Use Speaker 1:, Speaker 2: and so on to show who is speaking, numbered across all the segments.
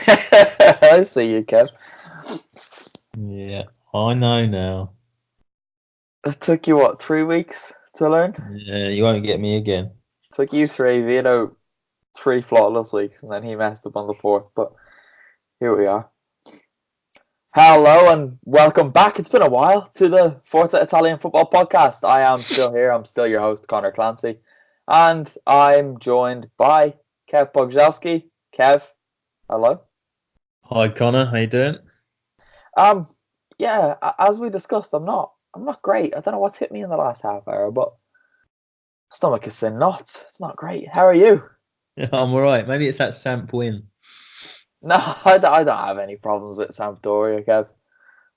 Speaker 1: I see you, Kev.
Speaker 2: Yeah, I know now.
Speaker 1: It took you, what, 3 weeks to learn?
Speaker 2: Yeah, you won't get me again.
Speaker 1: It took you 3, Vito 3 flawless weeks, and then he messed up on the 4th. But here we are. Hello and welcome back. It's been a while to the Forza Italian Football Podcast. I am still here. I'm still your host, Connor Clancy. And I'm joined by Kev Pogzelski. Kev, hello.
Speaker 2: Hi, Connor. How you doing?
Speaker 1: Yeah, as we discussed, I'm not great. I don't know what's hit me in the last half hour, but stomach is in knots. It's not great. How are you?
Speaker 2: Yeah, I'm all right. Maybe it's that Samp win.
Speaker 1: No, I don't have any problems with Sampdoria, Kev.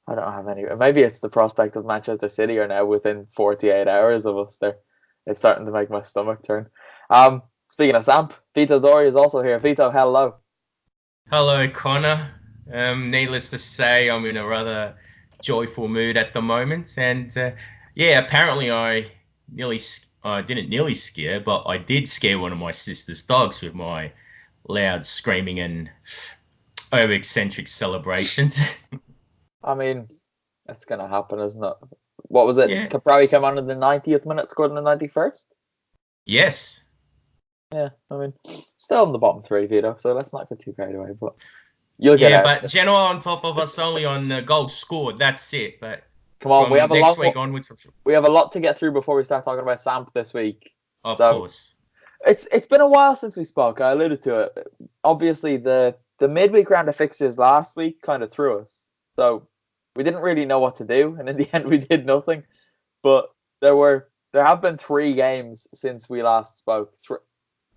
Speaker 1: I don't have any. Maybe it's the prospect of Manchester City are now within 48 hours of us. It's starting to make my stomach turn. Speaking of Samp, Vito Dori is also here. Vito, hello.
Speaker 3: Hello, Connor. Needless to say, I'm in a rather joyful mood at the moment, and apparently I didn't nearly scare, but I did scare one of my sister's dogs with my loud screaming and over eccentric celebrations.
Speaker 1: I mean, it's gonna happen, isn't it? What was it?
Speaker 3: Yeah.
Speaker 1: Caprawi came on in the 90th minute, scored in the 91st.
Speaker 3: Yes.
Speaker 1: Yeah, I mean, still in the bottom 3, Vito. So let's not get too carried away. But you'll get out.
Speaker 3: But Genoa on top of us only on goals scored. That's it. But
Speaker 1: come on, we have
Speaker 3: next week onwards.
Speaker 1: We have a lot to get through before we start talking about Samp this week.
Speaker 3: Of course.
Speaker 1: It's been a while since we spoke. I alluded to it. Obviously, the midweek round of fixtures last week kind of threw us. So we didn't really know what to do, and in the end, we did nothing. But there have been 3 games since we last spoke.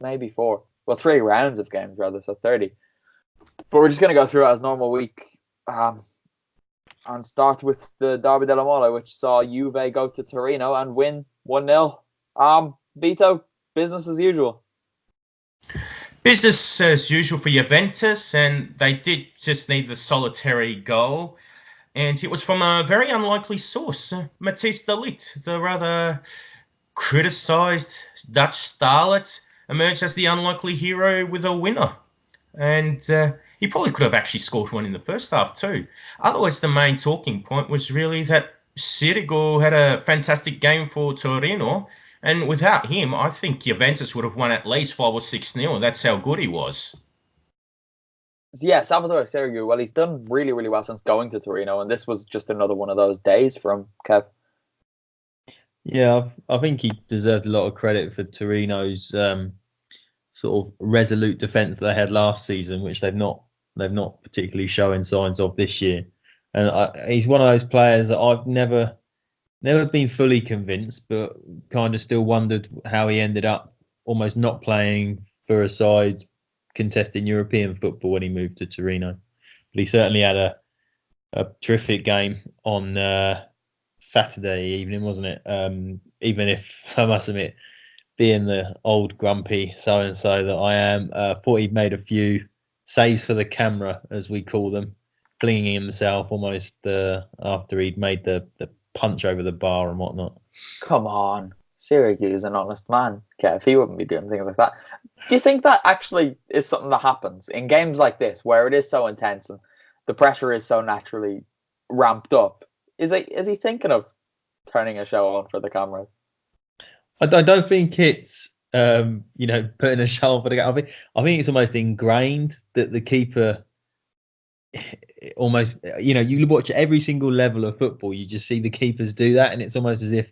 Speaker 1: Maybe 4. Well, 3 rounds of games rather, so 30. But we're just going to go through it as normal week, and start with the Derby della Mole, which saw Juve go to Torino and win 1-0. Vito, business as usual.
Speaker 3: Business as usual for Juventus, and they did just need the solitary goal. And it was from a very unlikely source, Matthijs de Ligt, the rather criticised Dutch starlet, emerged as the unlikely hero with a winner. And he probably could have actually scored one in the first half too. Otherwise, the main talking point was really that Sirigu had a fantastic game for Torino. And without him, I think Juventus would have won at least 5 or 6-0. That's how good he was.
Speaker 1: Yeah, Salvatore Sirigu, well, he's done really, really well since going to Torino. And this was just another one of those days from Kev.
Speaker 2: Yeah, I think he deserved a lot of credit for Torino's sort of resolute defence they had last season, which they've not particularly showing signs of this year. And he's one of those players that I've never been fully convinced, but kind of still wondered how he ended up almost not playing for a side contesting European football when he moved to Torino. But he certainly had a terrific game on Saturday evening, wasn't it? Even if I must admit, being the old grumpy so-and-so that I am, thought he'd made a few saves for the camera, as we call them, flinging himself almost after he'd made the punch over the bar and whatnot.
Speaker 1: Come on. Sirigu is an honest man, Kev. He wouldn't be doing things like that. Do you think that actually is something that happens in games like this, where it is so intense and the pressure is so naturally ramped up? Is he thinking of turning a show on for the cameras?
Speaker 2: I don't think it's putting a show on for the game. I think it's almost ingrained that the keeper almost, you watch every single level of football, you just see the keepers do that, and it's almost as if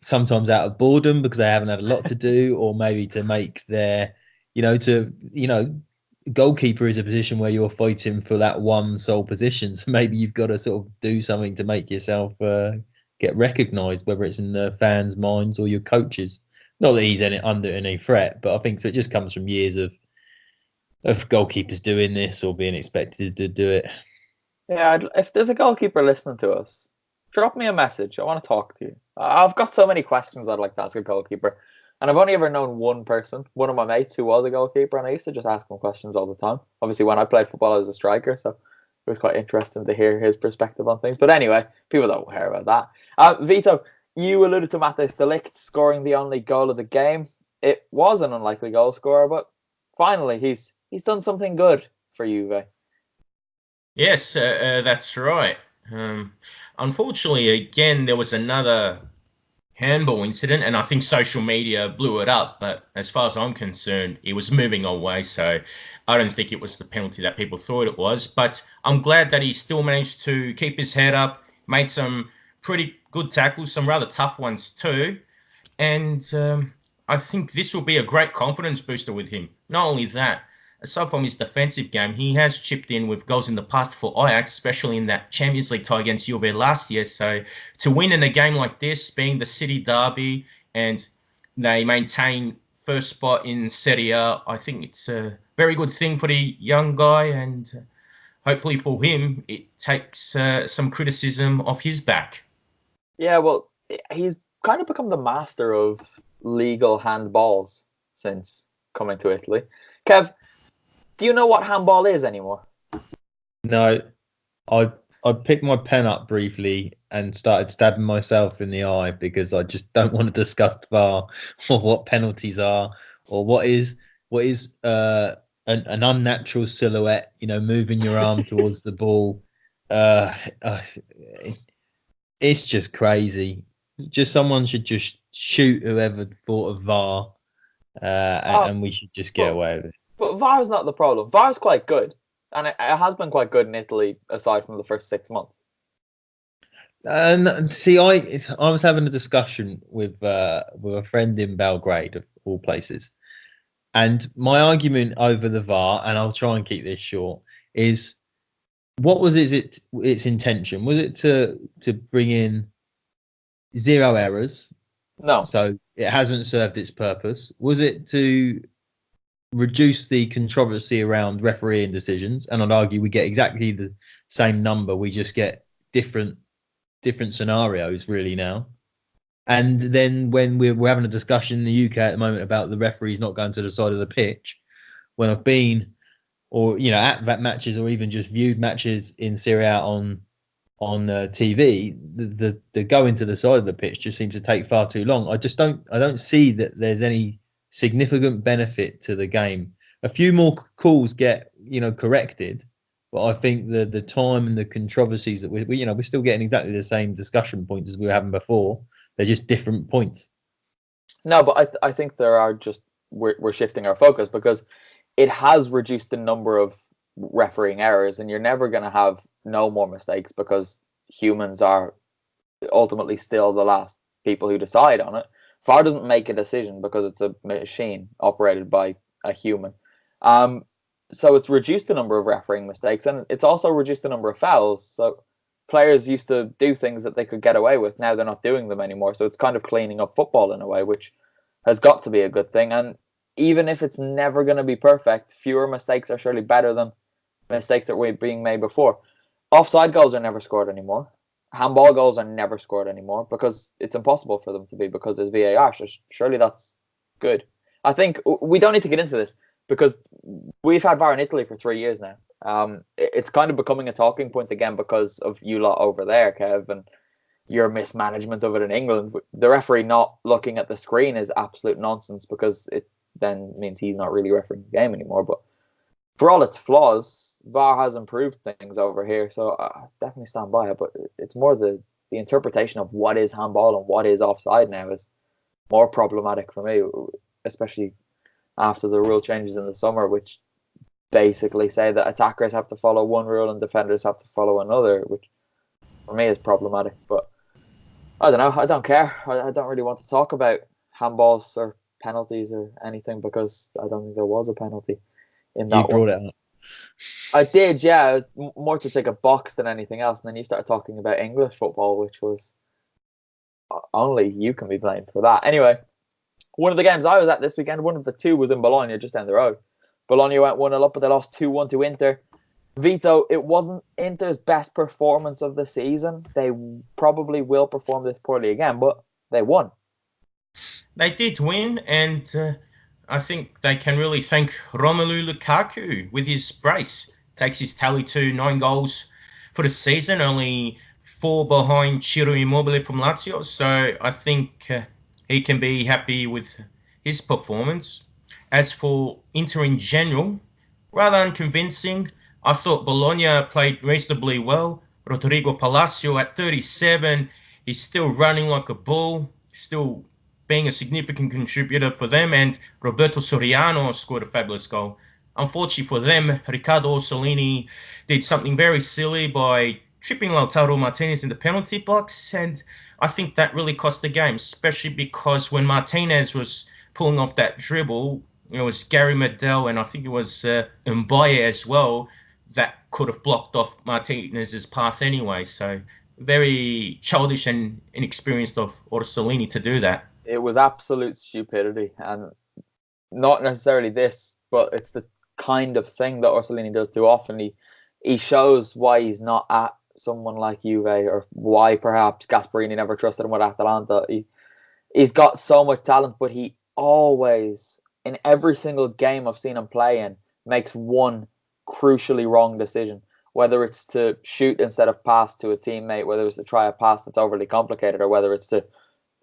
Speaker 2: sometimes out of boredom because they haven't had a lot to do, or maybe to make their, goalkeeper is a position where you're fighting for that one sole position. So maybe you've got to sort of do something to make yourself get recognised, whether it's in the fans' minds or your coaches. Not that he's under any threat, but I think so. It just comes from years of goalkeepers doing this or being expected to do it.
Speaker 1: Yeah, if there's a goalkeeper listening to us, drop me a message. I want to talk to you. I've got so many questions I'd like to ask a goalkeeper. And I've only ever known one person, one of my mates who was a goalkeeper, and I used to just ask him questions all the time. Obviously, when I played football, I was a striker, so it was quite interesting to hear his perspective on things. But anyway, people don't care about that. Vito, you alluded to Matthijs de Ligt scoring the only goal of the game. It was an unlikely goal scorer, but finally he's done something good for Juve.
Speaker 3: Yes, that's right. Unfortunately, again, there was another handball incident, and I think social media blew it up. But as far as I'm concerned, it was moving away, so I don't think it was the penalty that people thought it was. But I'm glad that he still managed to keep his head up, made some pretty good tackles, some rather tough ones too. And I think this will be a great confidence booster with him. Not only that, aside from his defensive game, he has chipped in with goals in the past for Ajax, especially in that Champions League tie against Juve last year. So to win in a game like this, being the city derby, and they maintain first spot in Serie A, I think it's a very good thing for the young guy, and hopefully for him, it takes some criticism off his back.
Speaker 1: Yeah, well, he's kind of become the master of legal handballs since coming to Italy. Kev, do you know what handball is anymore?
Speaker 2: No, I picked my pen up briefly and started stabbing myself in the eye because I just don't want to discuss VAR or what penalties are or what is an unnatural silhouette. Moving your arm towards the ball. It's just crazy. Just someone should just shoot whoever thought of VAR, and we should just get away with it.
Speaker 1: But VAR is not the problem. VAR is quite good, and it has been quite good in Italy aside from the first 6 months.
Speaker 2: And see, I was having a discussion with a friend in Belgrade, of all places, and my argument over the VAR, and I'll try and keep this short, is what was its intention? Was it to bring in 0 errors?
Speaker 1: No.
Speaker 2: So it hasn't served its purpose. Was it to reduce the controversy around refereeing decisions? And I'd argue we get exactly the same number. We just get different scenarios really now. And then when we're having a discussion in the UK at the moment about the referees not going to the side of the pitch, when I've been at that matches or even just viewed matches in Serie A on TV, the going to the side of the pitch just seems to take far too long. I don't see that there's any significant benefit to the game. A few more calls get corrected, but I think the time and the controversies that we're still getting exactly the same discussion points as we were having before. They're just different points.
Speaker 1: No, but I think we're shifting our focus because it has reduced the number of refereeing errors, and you're never going to have no more mistakes because humans are ultimately still the last people who decide on it. VAR doesn't make a decision because it's a machine operated by a human. So it's reduced the number of refereeing mistakes, and it's also reduced the number of fouls. So players used to do things that they could get away with. Now they're not doing them anymore. So it's kind of cleaning up football in a way, which has got to be a good thing. And even if it's never going to be perfect, fewer mistakes are surely better than mistakes that were being made before. Offside goals are never scored anymore. Handball goals are never scored anymore because it's impossible for them to be because there's VAR. So surely that's good. I think we don't need to get into this because we've had VAR in Italy for 3 years now. It's kind of becoming a talking point again because of you lot over there, Kev, and your mismanagement of it in England. The referee not looking at the screen is absolute nonsense because it then means he's not really refereeing the game anymore. But for all its flaws, VAR has improved things over here, so I definitely stand by it. But it's more the interpretation of what is handball and what is offside now is more problematic for me, especially after the rule changes in the summer, which basically say that attackers have to follow one rule and defenders have to follow another, which for me is problematic. But I don't know. I don't care. I don't really want to talk about handballs or penalties or anything because I don't think there was a penalty in that one. You brought it up. I did, yeah. It was more to take a box than anything else. And then you started talking about English football, which was only you can be blamed for that. Anyway, one of the games I was at this weekend, one of the two was in Bologna, just down the road. Bologna went 1-0 up, but they lost 2-1 to Inter. Vito, it wasn't Inter's best performance of the season. They probably will perform this poorly again, but they won.
Speaker 3: They did win, and I think they can really thank Romelu Lukaku with his brace. Takes his tally to 9 goals for the season, only 4 behind Ciro Immobile from Lazio. So I think he can be happy with his performance. As for Inter in general, rather unconvincing. I thought Bologna played reasonably well. Rodrigo Palacio at 37, he's still running like a bull, still being a significant contributor for them, and Roberto Soriano scored a fabulous goal. Unfortunately for them, Riccardo Orsolini did something very silly by tripping Lautaro Martinez in the penalty box, and I think that really cost the game, especially because when Martinez was pulling off that dribble, it was Gary Medel and I think it was Mbaye as well that could have blocked off Martinez's path anyway. So very childish and inexperienced of Orsolini to do that.
Speaker 1: It was absolute stupidity, and not necessarily this, but it's the kind of thing that Orsolini does too often. He shows why he's not at someone like Juve, or why perhaps Gasperini never trusted him with Atalanta. He's got so much talent, but he always, in every single game I've seen him play in, makes one crucially wrong decision. Whether it's to shoot instead of pass to a teammate, whether it's to try a pass that's overly complicated, or whether it's to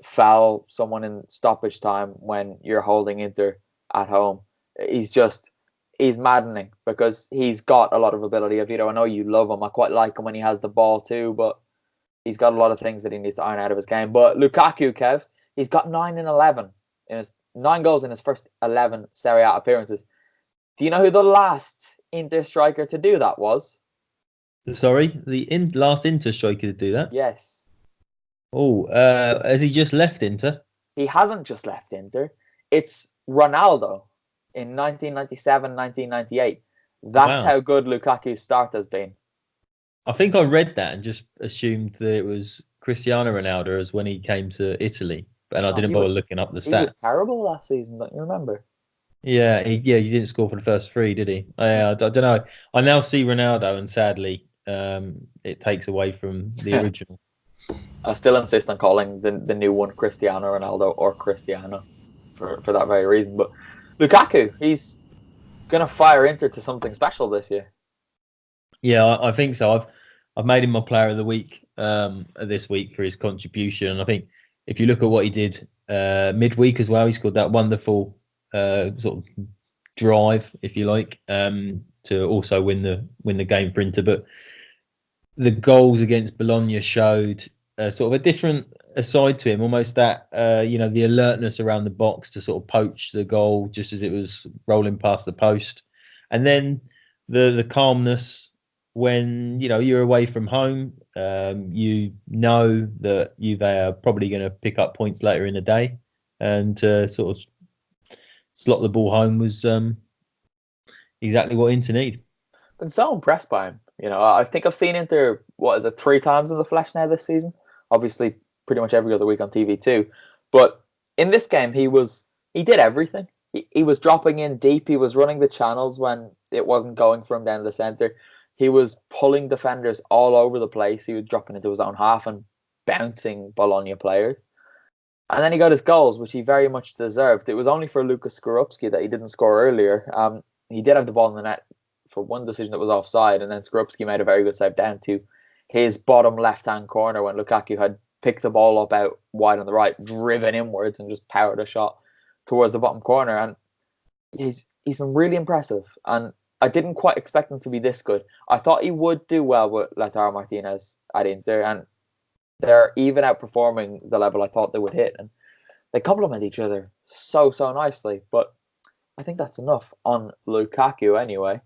Speaker 1: foul someone in stoppage time when you're holding Inter at home. He's maddening because he's got a lot of ability. Vito, I know you love him. I quite like him when he has the ball too, but he's got a lot of things that he needs to iron out of his game. But Lukaku, Kev, he's got 9 and 11 in his 9 goals in his first 11 Serie A appearances. Do you know who the last Inter striker to do that was?
Speaker 2: Sorry, the last Inter striker to do that?
Speaker 1: Yes.
Speaker 2: Oh, has he just left Inter?
Speaker 1: He hasn't just left Inter. It's Ronaldo in 1997, 1998. That's how good Lukaku's start has been.
Speaker 2: I think I read that and just assumed that it was Cristiano Ronaldo as when he came to Italy, and I didn't bother looking up the stats.
Speaker 1: He was terrible last season, don't you remember?
Speaker 2: Yeah, he didn't score for the first 3, did he? I don't know. I now see Ronaldo, and sadly, it takes away from the original.
Speaker 1: I still insist on calling the new one Cristiano Ronaldo or Cristiano for that very reason. But Lukaku, he's going to fire Inter to something special this year.
Speaker 2: Yeah, I think so. I've made him my player of the week this week for his contribution. I think if you look at what he did midweek as well, he scored that wonderful sort of drive, if you like, to also win the game for Inter. But the goals against Bologna showed sort of a different side to him, almost that the alertness around the box to sort of poach the goal just as it was rolling past the post, and then the calmness when you're away from home. You know that Juve are probably going to pick up points later in the day, and sort of slot the ball home was exactly what Inter need.
Speaker 1: Been so impressed by him. I think I've seen Inter, 3 times in the flesh now this season? Obviously, pretty much every other week on TV too. But in this game, he did everything. He was dropping in deep. He was running the channels when it wasn't going for him down the centre. He was pulling defenders all over the place. He was dropping into his own half and bouncing Bologna players. And then he got his goals, which he very much deserved. It was only for Lucas Skorupski that he didn't score earlier. He did have the ball in the net for one decision that was offside, and then Skorupski made a very good save down to his bottom left-hand corner when Lukaku had picked the ball up out wide on the right, driven inwards, and just powered a shot towards the bottom corner. And he's been really impressive, and I didn't quite expect him to be this good. I thought he would do well with Lautaro Martinez at Inter, and they're even outperforming the level I thought they would hit, and they complement each other so nicely. But I think that's enough on Lukaku anyway,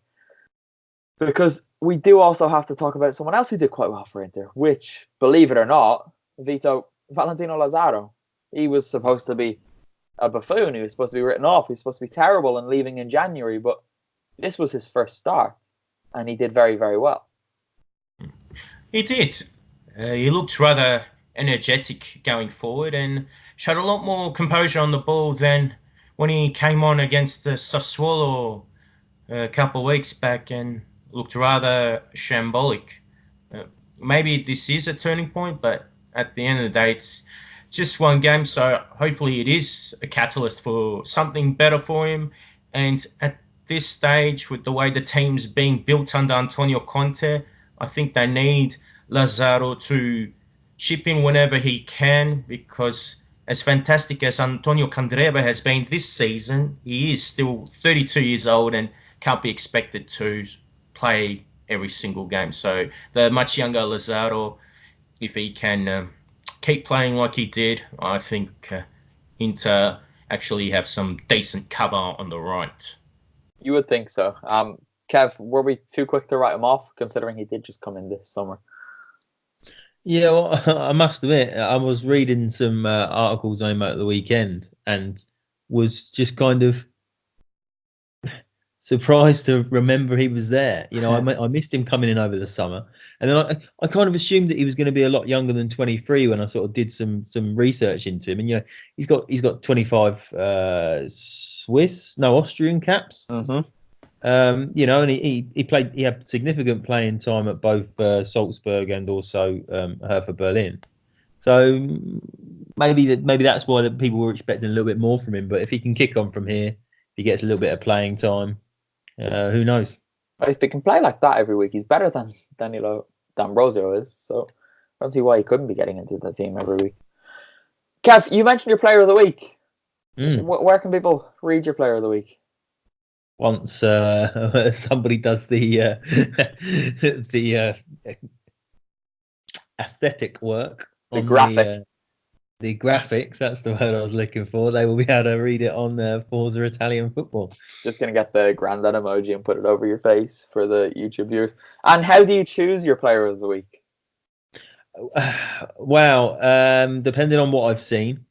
Speaker 1: because we do also have to talk about someone else who did quite well for Inter, which, believe it or not, Vito, Valentino Lazaro. He was supposed to be a buffoon. He was supposed to be written off. He was supposed to be terrible and leaving in January, but this was his first start, and he did very, very well.
Speaker 3: He did. He looked rather energetic going forward and showed a lot more composure on the ball than when he came on against the Sassuolo a couple of weeks back and looked rather shambolic. Maybe this is a turning point, but at the end of the day, it's just one game, so hopefully it is a catalyst for something better for him. And at this stage, with the way the team's being built under Antonio Conte, I think they need Lazaro to chip in whenever he can, because as fantastic as Antonio Candreva has been this season, he is still 32 years old and can't be expected to play every single game. So the much younger Lazaro, if he can keep playing like he did, I think Inter actually have some decent cover on the right.
Speaker 1: You would think so. Kev, were we too quick to write him off, considering he did just come in this summer?
Speaker 2: Yeah, well, I must admit, I was reading some articles on him at the weekend and was just kind of surprised to remember he was there. You know, I missed him coming in over the summer, and then I kind of assumed that he was going to be a lot younger than 23 when I sort of did some research into him. And you know, he's got 25 Austrian caps.
Speaker 1: Mm-hmm.
Speaker 2: You know, and he had significant playing time at both Salzburg and also Hertha Berlin. So maybe that's why the people were expecting a little bit more from him. But if he can kick on from here, if he gets a little bit of playing time, who knows?
Speaker 1: If he can play like that every week, he's better than D'Ambrosio is. So I don't see why he couldn't be getting into the team every week. Kev, you mentioned your player of the week. Where can people read your player of the week?
Speaker 2: Once somebody does the aesthetic work,
Speaker 1: the graphic,
Speaker 2: the graphics. That's the word I was looking for. They will be able to read it on Forza Italian Football.
Speaker 1: Just gonna get the granddad emoji and put it over your face for the YouTube viewers. And how do you choose your player of the week?
Speaker 2: Wow, depending on what I've seen.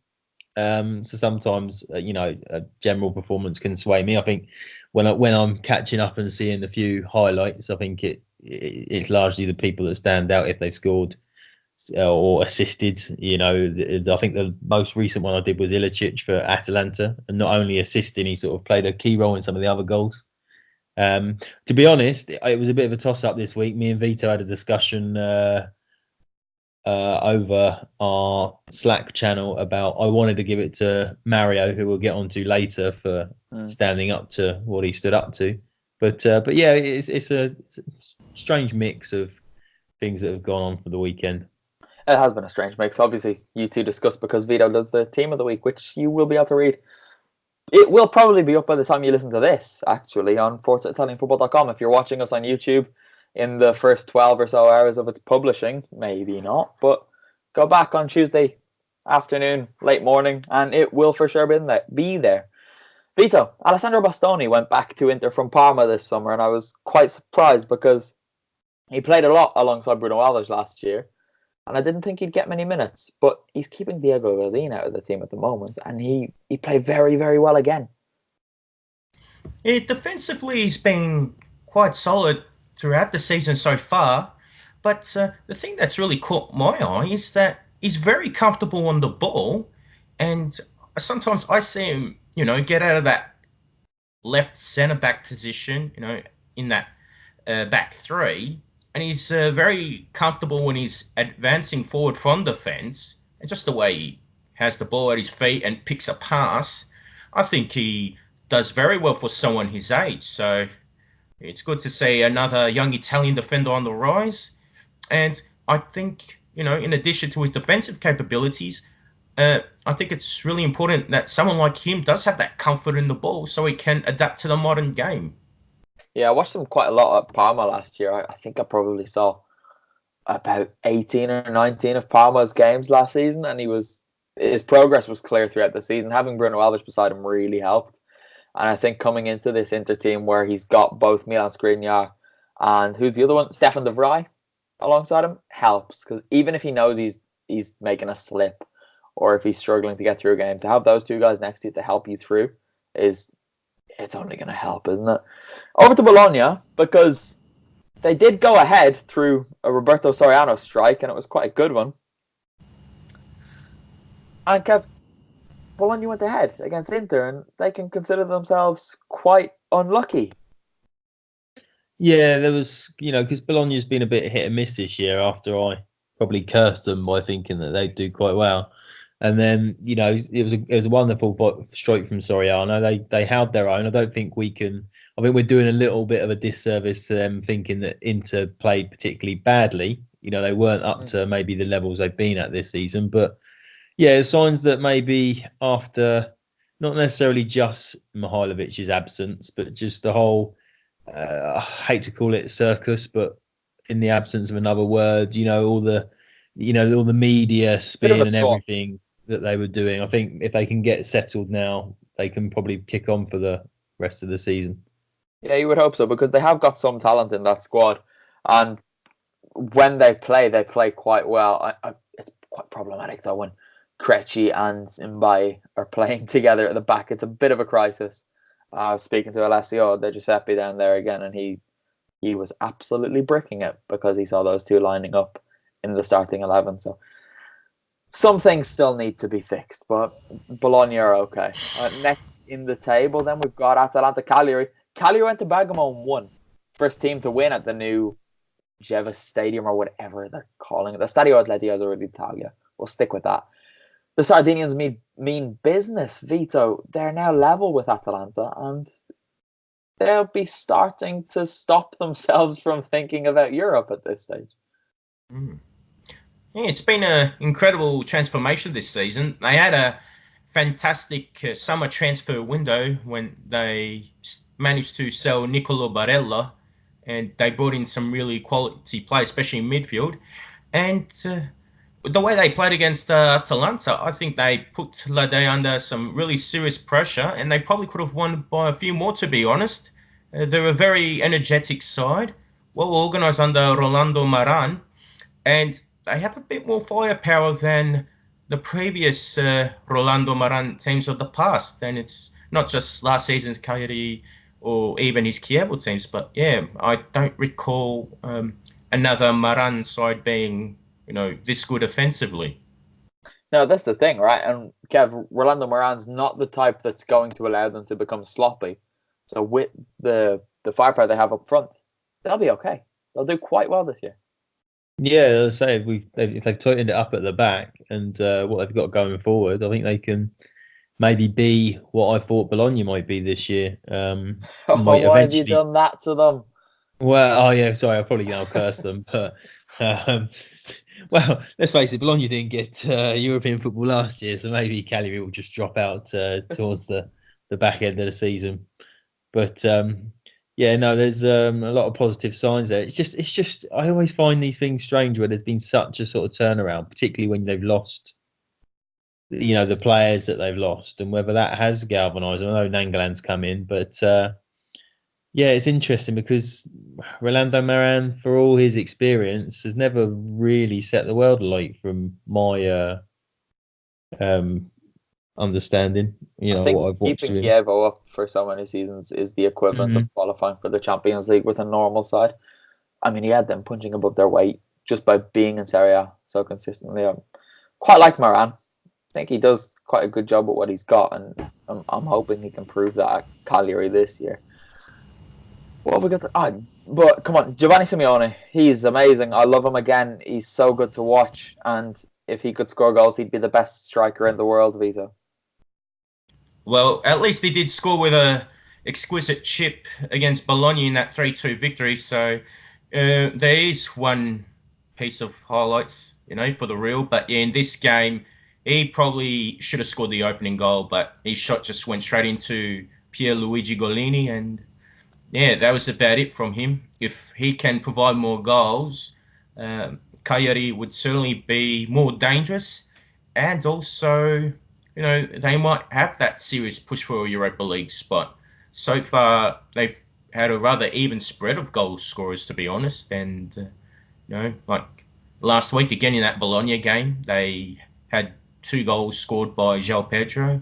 Speaker 2: So sometimes a general performance can sway me. I think when I'm catching up and seeing a few highlights, I think it's largely the people that stand out if they've scored or assisted. You know, I think the most recent one I did was Ilicic for Atalanta, and not only assisting, he sort of played a key role in some of the other goals. To be honest, it was a bit of a toss-up this week. Me and Vito had a discussion over our Slack channel about I wanted to give it to Mario, who we'll get onto later, for standing up to what he stood up to. But yeah, it's a strange mix of things that have gone on for the weekend.
Speaker 1: It has been a strange mix. Obviously, you two discussed because Vito does the team of the week, which you will be able to read. It will probably be up by the time you listen to this, actually, on ForzaItalianFootball.com. If you're watching us on YouTube in the first 12 or so hours of its publishing, maybe not, but go back on Tuesday afternoon, late morning, and it will for sure be there. Vito, Alessandro Bastoni went back to Inter from Parma this summer, and I was quite surprised because he played a lot alongside Bruno Alves last year, and I didn't think he'd get many minutes, but he's keeping Diego Godin out of the team at the moment, and he played very, very well again.
Speaker 3: Defensively, he's been quite solid throughout the season so far, but the thing that's really caught my eye is that he's very comfortable on the ball, and sometimes I see him, get out of that left centre back position, in that back three, and he's very comfortable when he's advancing forward from defence, and just the way he has the ball at his feet and picks a pass, I think he does very well for someone his age. So it's good to see another young Italian defender on the rise. And I think, in addition to his defensive capabilities, I think it's really important that someone like him does have that comfort in the ball so he can adapt to the modern game.
Speaker 1: Yeah, I watched him quite a lot at Parma last year. I think I probably saw about 18 or 19 of Parma's games last season, and his progress was clear throughout the season. Having Bruno Alves beside him really helped. And I think coming into this Inter team where he's got both Milan Skriniar and who's the other one, Stefan de Vrij, alongside him, helps. Because even if he knows he's making a slip or if he's struggling to get through a game, to have those two guys next to you to help you through it's only going to help, isn't it? Over to Bologna, because they did go ahead through a Roberto Soriano strike, and it was quite a good one. And Kev, Bologna went ahead against Inter, and they can consider themselves quite unlucky.
Speaker 2: Yeah, there was, because Bologna's been a bit hit and miss this year after I probably cursed them by thinking that they'd do quite well. And then, it was a wonderful strike from Soriano. They held their own. I don't think I think we're doing a little bit of a disservice to them thinking that Inter played particularly badly. They weren't up to maybe the levels they've been at this season. But yeah, signs that maybe after not necessarily just Mihailovic's absence, but just the whole I hate to call it circus, but in the absence of another word, all the media
Speaker 1: Bit of
Speaker 2: spin
Speaker 1: a
Speaker 2: and
Speaker 1: storm.
Speaker 2: everything that they were doing. I think if they can get settled now, they can probably kick on for the rest of the season.
Speaker 1: Yeah, you would hope so, because they have got some talent in that squad, and when they play quite well. It's quite problematic though when Krejci and Mbaye are playing together at the back. It's a bit of a crisis. I was speaking to Alessio De Giuseppe down there again, and he was absolutely bricking it because he saw those two lining up in the starting 11. So some things still need to be fixed, but Bologna are okay. Next in the table, then we've got Atalanta Cagliari. Cagliari went to Bergamo and won. First team to win at the new Jeva Stadium or whatever they're calling it. The Stadio Atletico d'Italia. We'll stick with that. The Sardinians mean business, Vito. They're now level with Atalanta, and they'll be starting to stop themselves from thinking about Europe at this stage.
Speaker 3: Yeah, it's been an incredible transformation this season. They had a fantastic summer transfer window when they managed to sell Nicolo Barella, and they brought in some really quality players, especially in midfield. And the way they played against Atalanta, I think they put Lade under some really serious pressure, and they probably could have won by a few more, to be honest. They're a very energetic side, well organised under Rolando Maran, and they have a bit more firepower than the previous Rolando Maran teams of the past. And it's not just last season's Cagliari or even his Chievo teams, but yeah, I don't recall another Maran side being, this good offensively.
Speaker 1: No, that's the thing, right? And Kev, Rolando Maran's not the type that's going to allow them to become sloppy. So with the firepower they have up front, they'll be okay. They'll do quite well this year.
Speaker 2: Yeah, as I say, if they've tightened it up at the back and what they've got going forward, I think they can maybe be what I thought Bologna might be this year.
Speaker 1: Why have you done that to them?
Speaker 2: Well, sorry, I'll probably curse them, but well, let's face it, Bologna didn't get European football last year, so maybe Cagliari will just drop out towards the back end of the season. But there's a lot of positive signs there. It's just I always find these things strange where there's been such a sort of turnaround, particularly when they've lost, the players that they've lost, and whether that has galvanised. I know Nangolan's come in, but it's interesting because Rolando Maran, for all his experience, has never really set the world alight from my understanding.
Speaker 1: I think
Speaker 2: what I've watched
Speaker 1: keeping Chievo up for so many seasons is the equivalent of qualifying for the Champions League with a normal side. I mean, he had them punching above their weight just by being in Serie A so consistently. I quite like Maran. I think he does quite a good job with what he's got, and I'm hoping he can prove that at Cagliari this year. What have we got? But come on, Giovanni Simeone. He's amazing. I love him again. He's so good to watch, and if he could score goals, he'd be the best striker in the world, Vito.
Speaker 3: Well, at least he did score with a exquisite chip against Bologna in that 3-2 victory. So there is one piece of highlights, for the real. But in this game, he probably should have scored the opening goal, but his shot just went straight into Pierluigi Golini, and that was about it from him. If he can provide more goals, Cagliari would certainly be more dangerous, and also, they might have that serious push for a Europa League spot. So far, they've had a rather even spread of goal scorers, to be honest. And, like last week, again in that Bologna game, they had 2 goals scored by João Pedro.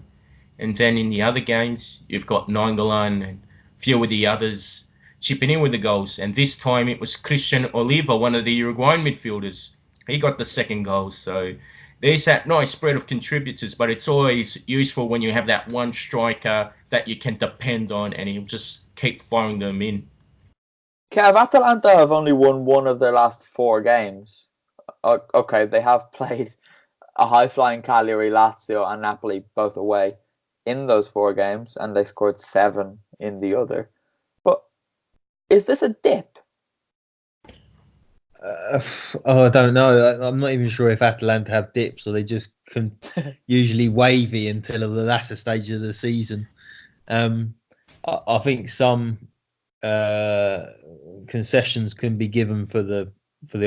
Speaker 3: And then in the other games, you've got Nainggolan and a few of the others chipping in with the goals. And this time it was Christian Oliva, one of the Uruguayan midfielders. He got the second goal. So there's that nice spread of contributors, but it's always useful when you have that one striker that you can depend on, and he'll just keep firing them in.
Speaker 1: Kev, Atalanta have only won one of their last 4 games. Okay, they have played a high-flying Cagliari, Lazio, and Napoli both away in those 4 games, and they scored 7 in the other. But is this a dip?
Speaker 2: I don't know. I'm not even sure if Atalanta have dips, or they just can usually wavy until the latter stage of the season. I think some concessions can be given for the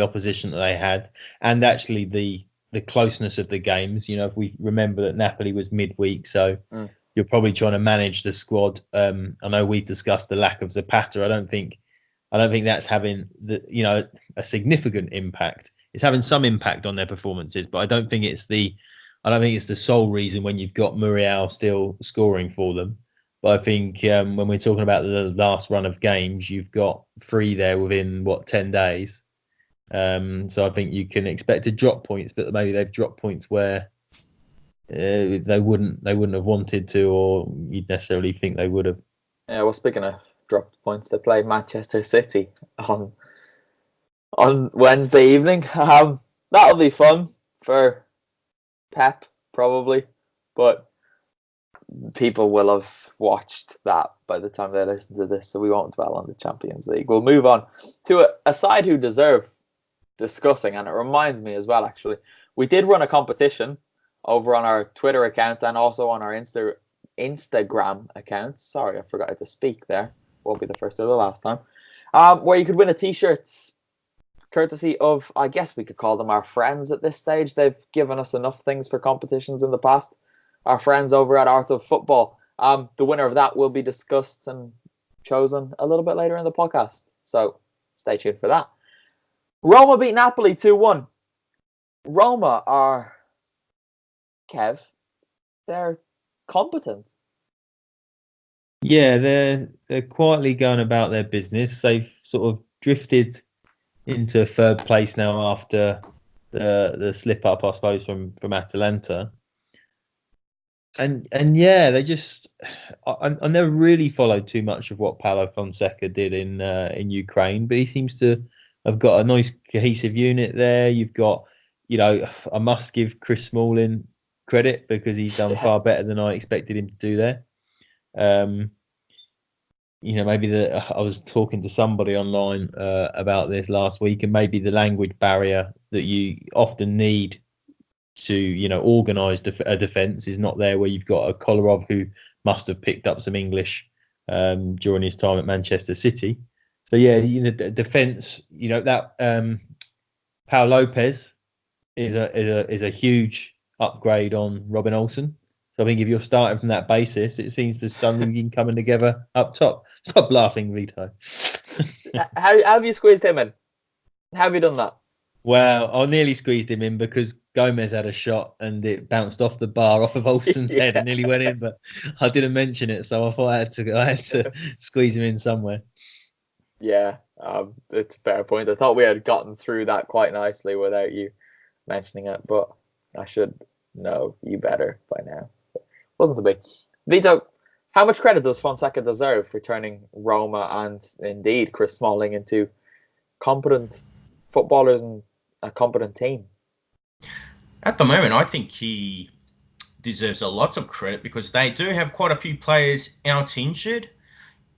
Speaker 2: opposition that they had, and actually the closeness of the games. You know, if we remember that Napoli was midweek, so you're probably trying to manage the squad. I know we've discussed the lack of Zapata. I don't think that's having a significant impact. It's having some impact on their performances, but I don't think it's the sole reason when you've got Muriel still scoring for them. But I think when we're talking about the last run of games, you've got 3 there within 10 days. So I think you can expect to drop points, but maybe they've dropped points where they wouldn't have wanted to, or you'd necessarily think they would have.
Speaker 1: Yeah, well, speaking of dropped points, they play Manchester City on Wednesday evening. That'll be fun for Pep, probably, but people will have watched that by the time they listen to this, so we won't dwell on the Champions League. We'll move on to a side who deserve discussing, and it reminds me as well, actually, we did run a competition over on our Twitter account and also on our Instagram account. Sorry, I forgot to speak there. Won't be the first or the last time. Where you could win a t-shirt courtesy of, I guess we could call them our friends at this stage. They've given us enough things for competitions in the past. Our friends over at Art of Football. The winner of that will be discussed and chosen a little bit later in the podcast. So stay tuned for that. Roma beat Napoli 2-1. Roma are, Kev, they're competent.
Speaker 2: Yeah, they're quietly going about their business. They've sort of drifted into 3rd place now after the slip up, I suppose, from Atalanta. And yeah, they just I never really followed too much of what Paulo Fonseca did in Ukraine, but he seems to have got a nice cohesive unit there. You've got, I must give Chris Smalling credit because he's done far better than I expected him to do there. Maybe I was talking to somebody online about this last week, and maybe the language barrier that you often need to, organise a defence is not there, where you've got a Kolarov who must have picked up some English during his time at Manchester City. So yeah, defence, that Pau Lopez is a huge upgrade on Robin Olsen. So I think if you're starting from that basis, it seems to suddenly coming together up top. Stop laughing, Vito.
Speaker 1: How have you squeezed him in? How have you done that?
Speaker 2: Well, I nearly squeezed him in because Gomez had a shot and it bounced off the bar off of Olsen's head and nearly went in, but I didn't mention it, so I thought I had to squeeze him in somewhere.
Speaker 1: Yeah, it's a fair point. I thought we had gotten through that quite nicely without you mentioning it, but I should know you better by now. Wasn't to be. Vito, how much credit does Fonseca deserve for turning Roma and indeed Chris Smalling into competent footballers and a competent team?
Speaker 3: At the moment, I think he deserves a lot of credit because they do have quite a few players out injured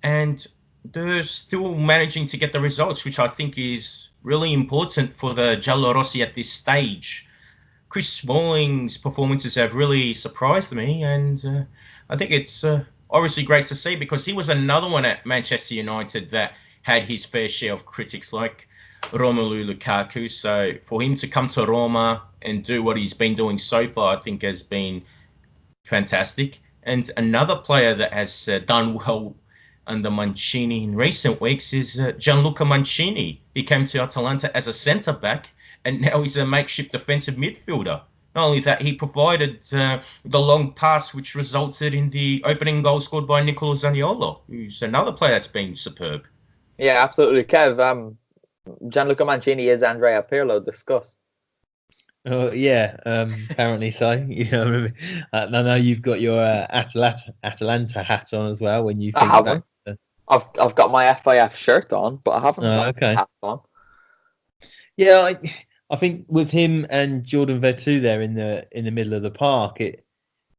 Speaker 3: and they're still managing to get the results, which I think is really important for the Giallorossi at this stage. Chris Smalling's performances have really surprised me, and I think it's obviously great to see because he was another one at Manchester United that had his fair share of critics like Romelu Lukaku. So for him to come to Roma and do what he's been doing so far, I think has been fantastic. And another player that has done well under Mancini in recent weeks is Gianluca Mancini. He came to Atalanta as a centre-back, and now he's a makeshift defensive midfielder. Not only that, he provided the long pass, which resulted in the opening goal scored by Nicolo Zaniolo, who's another player that's been superb.
Speaker 1: Yeah, absolutely. Kev, Gianluca Mancini is Andrea Pirlo. Discuss.
Speaker 2: Yeah, apparently so. I know you've got your Atalanta hat on as well. When you think
Speaker 1: I haven't. I've got my FIF shirt on, but I haven't got my hat on.
Speaker 2: Yeah, I think with him and Jordan Veretout there in the middle of the park,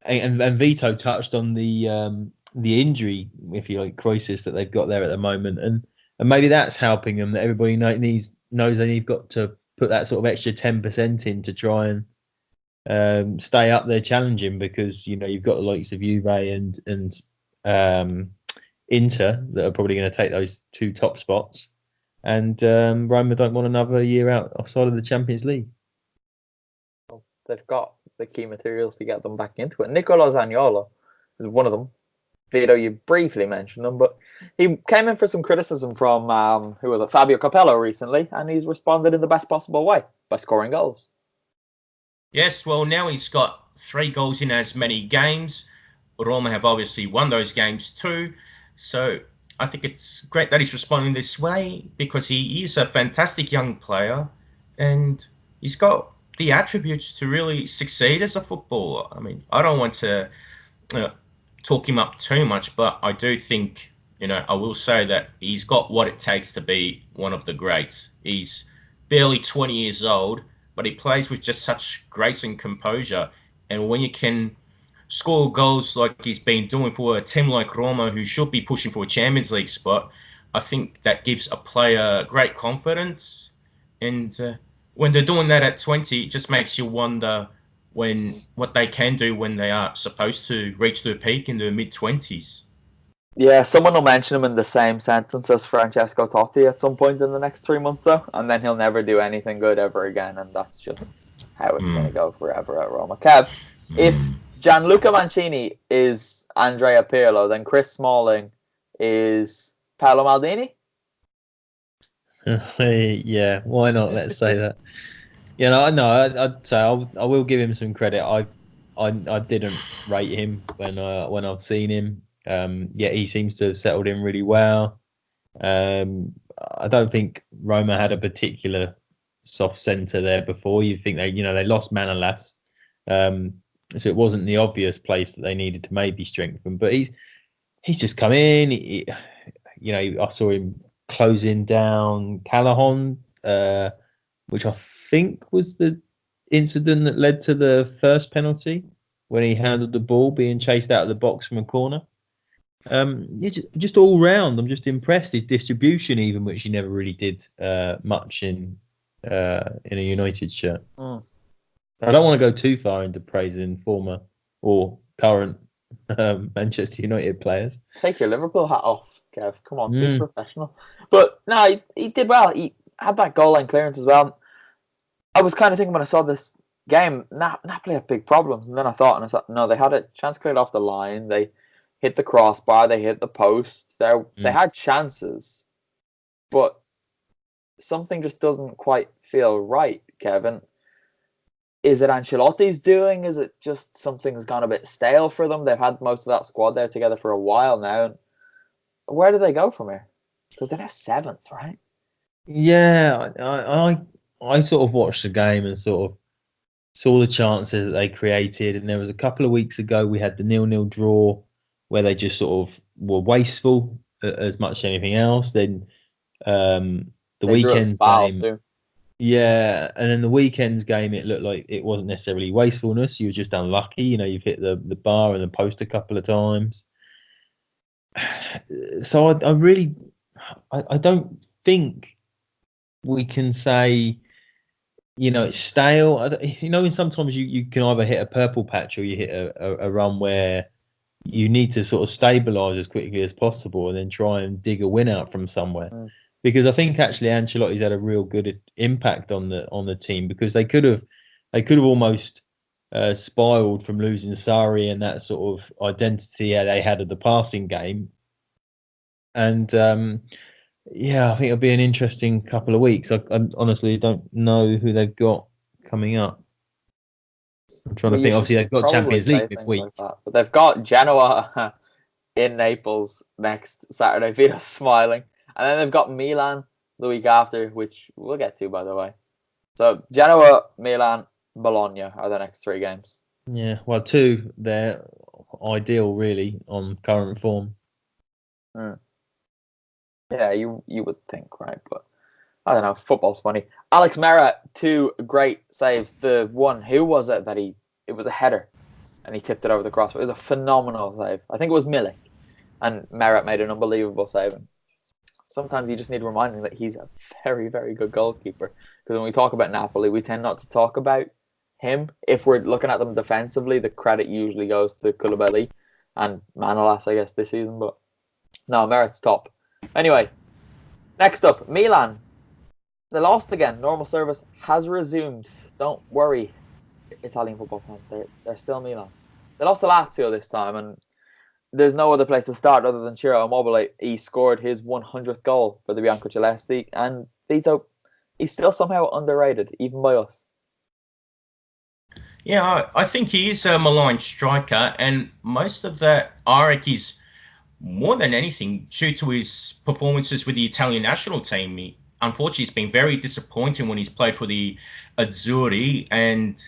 Speaker 2: and Vito touched on the injury, if you like, crisis that they've got there at the moment, and maybe that's helping them. That everybody knows they've got to put that sort of extra 10% in to try and stay up there challenging, because you've got the likes of Juve and Inter that are probably going to take those 2 top spots. And Roma don't want another year outside of the Champions League.
Speaker 1: They've got the key materials to get them back into it. Nicolo Zaniolo is one of them. Vito, you briefly mentioned him, but he came in for some criticism from who was it, Fabio Capello recently, and he's responded in the best possible way by scoring goals.
Speaker 3: Yes, well, now he's got 3 goals in as many games. Roma have obviously won those games too. So I think it's great that he's responding this way because he is a fantastic young player and he's got the attributes to really succeed as a footballer. I mean, I don't want to talk him up too much, but I do think, I will say that he's got what it takes to be one of the greats. He's barely 20 years old, but he plays with just such grace and composure. And when you can score goals like he's been doing for a team like Roma, who should be pushing for a Champions League spot, I think that gives a player great confidence. And when they're doing that at 20, it just makes you wonder what they can do when they are supposed to reach their peak in their mid-20s.
Speaker 1: Yeah, someone will mention him in the same sentence as Francesco Totti at some point in the next 3 months, though, and then he'll never do anything good ever again, and that's just how it's going to go forever at Roma. Kev, if Gianluca Mancini is Andrea Pirlo, then Chris Smalling is Paolo Maldini?
Speaker 2: Yeah, why not? Let's say that. I'd say I will give him some credit. I didn't rate him when I've seen him. Yet he seems to have settled in really well. I don't think Roma had a particular soft centre there before. You think they lost Manolas, so it wasn't the obvious place that they needed to maybe strengthen. But he's just come in. I saw him closing down Callahan, which I think was the incident that led to the first penalty when he handled the ball being chased out of the box from a corner. Just all round, I'm just impressed. His distribution, even, which he never really did much in a United shirt. I don't want to go too far into praising former or current Manchester United players.
Speaker 1: Take your Liverpool hat off, Kev. Come on, be professional. But no, he did well. He had that goal line clearance as well. I was kind of thinking when I saw this game, Napoli have big problems. And then I thought, no, they had a chance cleared off the line. They hit the crossbar. They hit the post. They had chances. But something just doesn't quite feel right, Kevin. Is it Ancelotti's doing? Is it just something's gone a bit stale for them? They've had most of that squad there together for a while now. Where do they go from here? Because they're now 7th, right?
Speaker 2: Yeah, I sort of watched the game and sort of saw the chances that they created. And there was a couple of weeks ago we had the 0-0 draw where they just sort of were wasteful as much as anything else. Then the weekend's game... too. Yeah, and then the weekend's game, it looked like it wasn't necessarily wastefulness. You were just unlucky. You've hit the bar and the post a couple of times. So I don't think we can say, it's stale. And sometimes you can either hit a purple patch or you hit a run where you need to sort of stabilise as quickly as possible and then try and dig a win out from somewhere. Because I think actually Ancelotti's had a real good impact on the team, because they could have almost spiraled from losing Sarri and that sort of identity they had of the passing game. And I think it'll be an interesting couple of weeks. I honestly don't know who they've got coming up. I'm trying to think. Obviously, they've got Champions League midweek,
Speaker 1: but they've got Genoa in Naples next Saturday. Vito's smiling. And then they've got Milan the week after, which we'll get to, by the way. So Genoa, Milan, Bologna are the next 3 games.
Speaker 2: Yeah, well, 2, they're ideal, really, on current form.
Speaker 1: Yeah, you would think, right? But I don't know. Football's funny. Alex Mera, 2 great saves. The one, who was it that it was a header and he tipped it over the crossbar. It was a phenomenal save. I think it was Milik. And Mera made an unbelievable save. Sometimes you just need reminding that he's a very, very good goalkeeper. Because when we talk about Napoli, we tend not to talk about him. If we're looking at them defensively, the credit usually goes to Koulibaly and Manolas, I guess, this season. But No, Merit's top. Anyway, next up, Milan. They lost again. Normal service has resumed. Don't worry, Italian football fans. They're still Milan. They lost to Lazio this time, and there's no other place to start other than Ciro Immobile. He scored his 100th goal for the Biancocelesti, and Vito, he's still somehow underrated, even by us.
Speaker 3: Yeah, I think he is a maligned striker, and most of that, I reckon, is more than anything due to his performances with the Italian national team. Unfortunately, it's been very disappointing when he's played for the Azzurri, and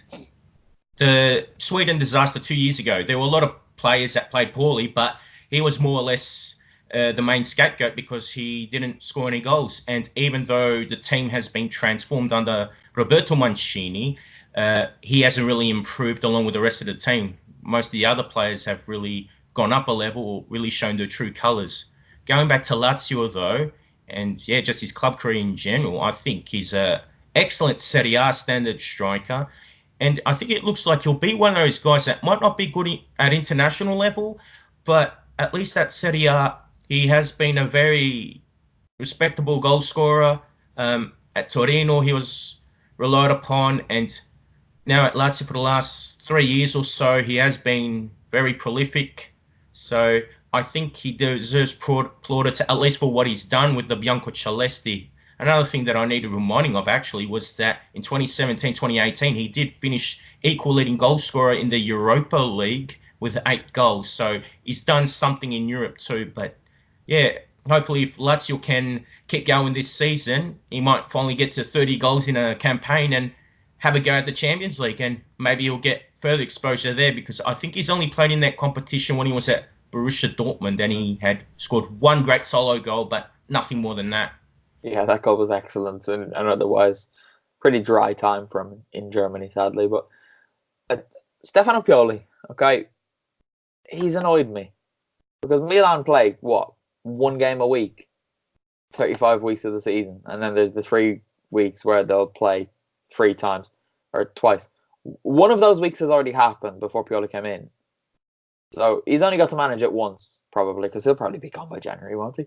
Speaker 3: the Sweden disaster 2 years ago. There were a lot of players that played poorly, but he was more or less the main scapegoat because he didn't score any goals. And even though the team has been transformed under Roberto Mancini, he hasn't really improved along with the rest of the team. Most of the other players have really gone up a level or really shown their true colours. Going back to Lazio, though, and yeah, just his club career in general, I think he's an excellent Serie A standard striker. And I think it looks like he'll be one of those guys that might not be good at international level, but at least at Serie A, he has been a very respectable goal scorer. At Torino, he was relied upon, and now at Lazio for the last 3 years or so, he has been very prolific. So I think he deserves plaudits, at least for what he's done with the Biancocelesti. Another thing that I needed reminding of, actually, was that in 2017-2018, he did finish equal leading goal scorer in the Europa League with 8 goals. So he's done something in Europe too. But yeah, hopefully if Lazio can keep going this season, he might finally get to 30 goals in a campaign and have a go at the Champions League. And maybe he'll get further exposure there, because I think he's only played in that competition when he was at Borussia Dortmund, and he had scored one great solo goal, but nothing more than that.
Speaker 1: Yeah, that goal was excellent, and otherwise pretty dry time for him in Germany, sadly. But Stefano Pioli, okay, he's annoyed me because Milan play one game a week, 35 weeks of the season, and then there's the 3 weeks where they'll play 3 times or twice. One of those weeks has already happened before Pioli came in, so he's only got to manage it once, probably, because he'll probably be gone by January, won't he?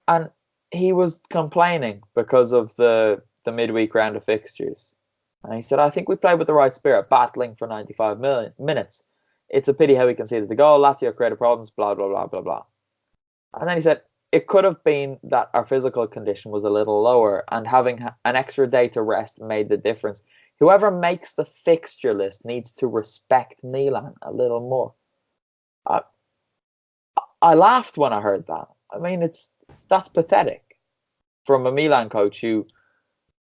Speaker 1: And he was complaining because of the midweek round of fixtures. And he said, I think we played with the right spirit, battling for 95 minutes. It's a pity how we conceded the goal. Lazio created problems, blah, blah, blah, blah, blah. And then he said, it could have been that our physical condition was a little lower, and having an extra day to rest made the difference. Whoever makes the fixture list needs to respect Milan a little more. I laughed when I heard that. I mean, that's pathetic from a Milan coach who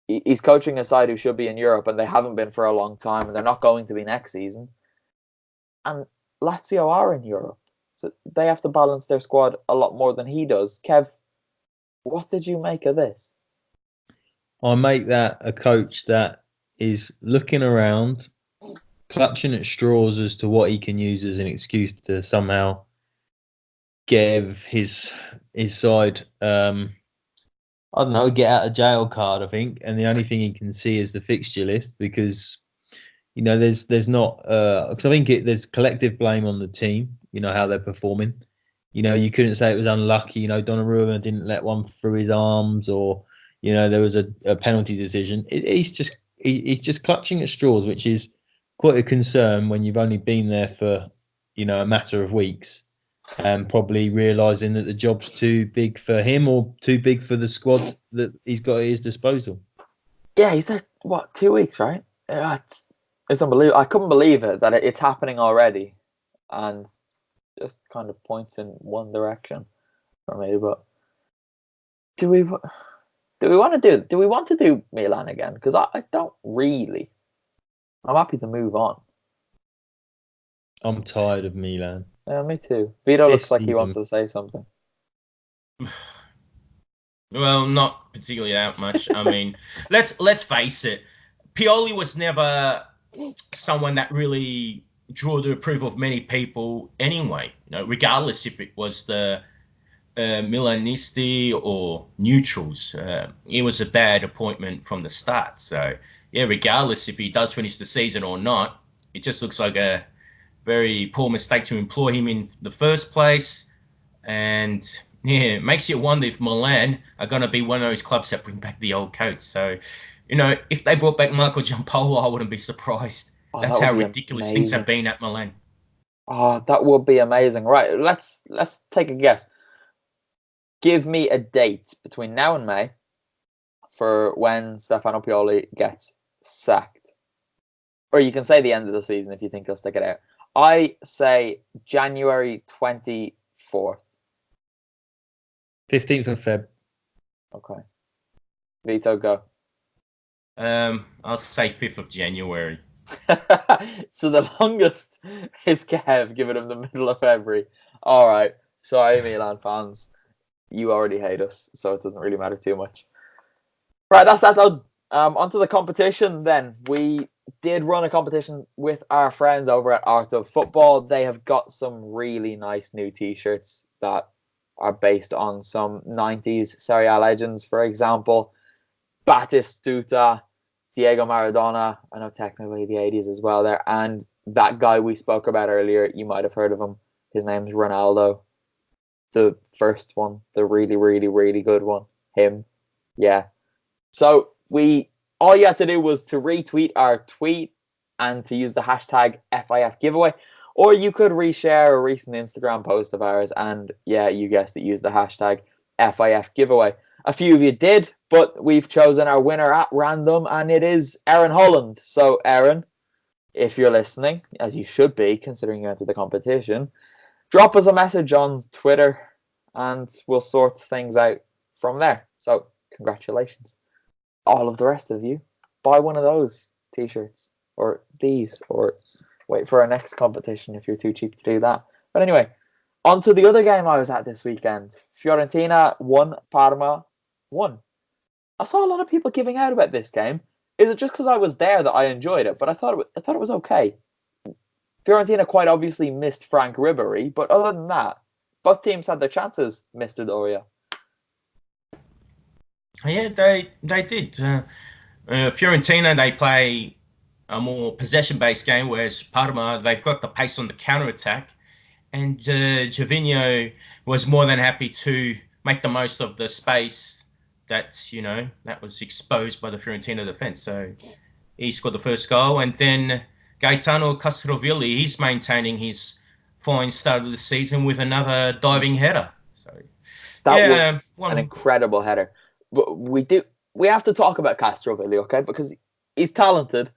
Speaker 1: he's coaching a side who should be in Europe, and they haven't been for a long time, and they're not going to be next season. And Lazio are in Europe, so they have to balance their squad a lot more than he does. Kev, what did you make of this?
Speaker 2: I make that a coach that is looking around, clutching at straws as to what he can use as an excuse to somehow give his side, I don't know, get out of jail card, I think. And the only thing he can see is the fixture list, because, you know, there's not, because I think there's collective blame on the team, you know, how they're performing. You know, you couldn't say it was unlucky, you know, Donnarumma didn't let one through his arms, or, you know, there was a penalty decision. He's just clutching at straws, which is quite a concern when you've only been there for, you know, a matter of weeks, and probably realising that the job's too big for him or too big for the squad that he's got at his disposal.
Speaker 1: Yeah, he's there, 2 weeks, right? It's unbelievable. I couldn't believe it, that it's happening already, and just kind of points in one direction for me. But do we want to do Milan again? Because I don't really. I'm happy to move on.
Speaker 2: I'm tired of Milan.
Speaker 1: Yeah, me too. Vito looks like he wants to say something.
Speaker 3: Well, not particularly that much. I mean, let's face it. Pioli was never someone that really drew the approval of many people anyway. You know, regardless if it was the Milanisti or neutrals. It was a bad appointment from the start. So, yeah, regardless if he does finish the season or not, it just looks like a very poor mistake to employ him in the first place. And Yeah, it makes you wonder if Milan are going to be one of those clubs that bring back the old coach. So, if they brought back Marco Giampaolo, I wouldn't be surprised.
Speaker 1: Oh,
Speaker 3: That's
Speaker 1: that would
Speaker 3: how
Speaker 1: be
Speaker 3: ridiculous things have
Speaker 1: amazing.
Speaker 3: been at Milan.
Speaker 1: Oh, that would be amazing. Right, let's take a guess. Give me a date between now and May for when Stefano Pioli gets sacked. Or you can say the end of the season if you think he'll stick it out. I say January 24th.
Speaker 2: 15th of Feb.
Speaker 1: Okay. Vito, go.
Speaker 3: I'll say 5th of January.
Speaker 1: So the longest is Kev, giving him the middle of February. All right. Sorry, Milan fans. You already hate us, so it doesn't really matter too much. Right, that's that done. Onto the competition then. We did run a competition with our friends over at Art of Football. They have got some really nice new t-shirts that are based on some 90s Serie A legends. For example, Batistuta, Diego Maradona. I know technically the 80s as well there. And that guy we spoke about earlier, you might have heard of him. His name's Ronaldo. The first one, the really, really, really good one. Him. Yeah. So all you had to do was to retweet our tweet and to use the hashtag FIF giveaway. Or you could reshare a recent Instagram post of ours and, yeah, you guessed it, use the hashtag FIF giveaway. A few of you did, but we've chosen our winner at random, and it is Aaron Holland. So, Aaron, if you're listening, as you should be, considering you entered the competition, drop us a message on Twitter and we'll sort things out from there. So, congratulations. All of the rest of you, buy one of those t-shirts or these, or wait for our next competition if you're too cheap to do that. But anyway, on to the other game I was at this weekend. Fiorentina won, Parma won. I saw a lot of people giving out about this game. Is it just because I was there that I enjoyed it? But I thought it was okay. Fiorentina quite obviously missed Franck Ribery, but other than that, both teams had their chances, Mr. Doria.
Speaker 3: Yeah, they did. Fiorentina, they play a more possession-based game, whereas Parma, they've got the pace on the counter-attack. And Gervinho was more than happy to make the most of the space that was exposed by the Fiorentina defence. So he scored the first goal. And then Gaetano Castrovilli, he's maintaining his fine start of the season with another diving header. So
Speaker 1: that was an incredible header. But we have to talk about Castrovilli, okay? Because he's talented,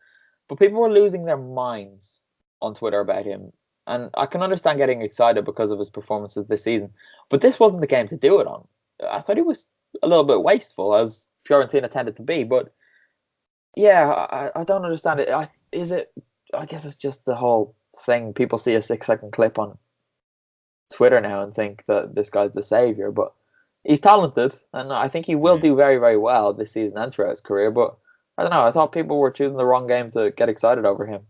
Speaker 1: but people were losing their minds on Twitter about him. And I can understand getting excited because of his performances this season. But this wasn't the game to do it on. I thought he was a little bit wasteful, as Fiorentina tended to be. But yeah, I don't understand it. I guess it's just the whole thing. People see a 6-second clip on Twitter now and think that this guy's the savior. But he's talented, and I think he will do very, very well this season and throughout his career. But I don't know. I thought people were choosing the wrong game to get excited over him.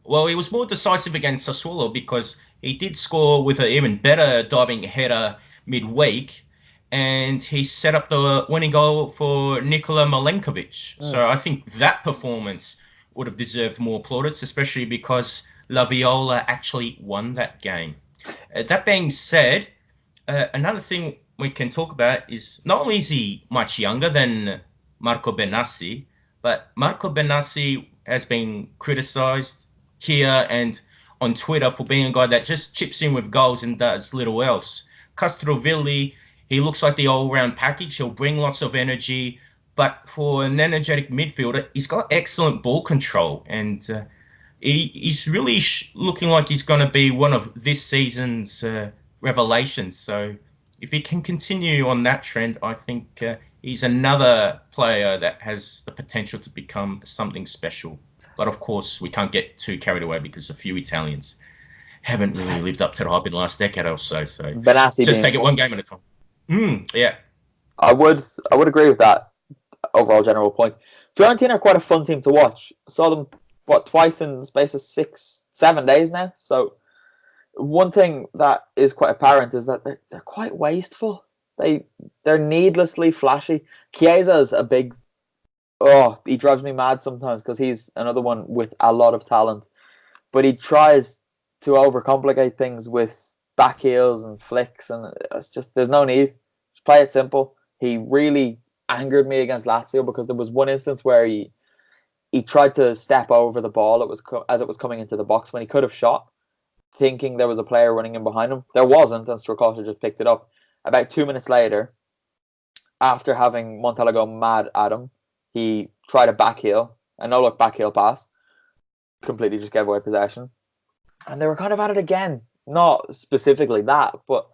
Speaker 3: Well, he was more decisive against Sassuolo because he did score with an even better diving header midweek, and he set up the winning goal for Nikola Milenkovic. So I think that performance would have deserved more plaudits, especially because La Viola actually won that game. That being said, another thing we can talk about is not only is he much younger than Marco Benassi, but Marco Benassi has been criticised here and on Twitter for being a guy that just chips in with goals and does little else. Castrovilli, he looks like the all-round package. He'll bring lots of energy, but for an energetic midfielder, he's got excellent ball control, and he's really looking like he's going to be one of this season's revelations. So if he can continue on that trend, I think he's another player that has the potential to become something special. But of course, we can't get too carried away because a few Italians haven't really lived up to the hype in the last decade or so. So
Speaker 1: Benassi
Speaker 3: just take it one game at a time. Yeah. I
Speaker 1: would agree with that overall general point. Fiorentina are quite a fun team to watch. I saw them, twice in the space of 6-7 days now. So one thing that is quite apparent is that they're quite wasteful. They're needlessly flashy. Chiesa's a big... he drives me mad sometimes because he's another one with a lot of talent. But he tries to overcomplicate things with back heels and flicks, and it's just there's no need. Just play it simple. He really angered me against Lazio because there was one instance where he tried to step over the ball. It was as it was coming into the box when he could have shot, thinking there was a player running in behind him. There wasn't, and Strakosha just picked it up. About 2 minutes later, after having Montella go mad at him, he tried a back heel, a no-look back heel pass, completely just gave away possession. And they were kind of at it again. Not specifically that, but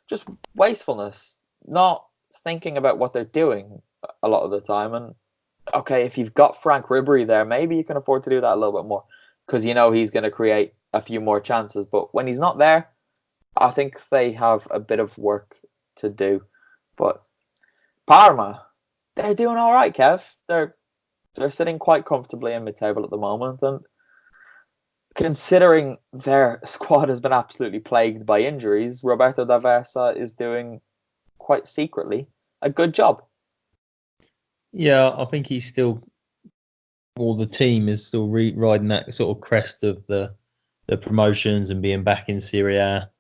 Speaker 1: just wastefulness. Not thinking about what they're doing a lot of the time. And okay, if you've got Franck Ribery there, maybe you can afford to do that a little bit more because you know he's going to create a few more chances. But when he's not there, I think they have a bit of work to do. But Parma, they're doing all right, Kev. They're sitting quite comfortably in mid-table at the moment, and considering their squad has been absolutely plagued by injuries, Roberto D'Aversa is doing quite secretly a good job.
Speaker 2: Yeah, I think he's still, or the team is still riding that sort of crest of the promotions and being back in Serie A.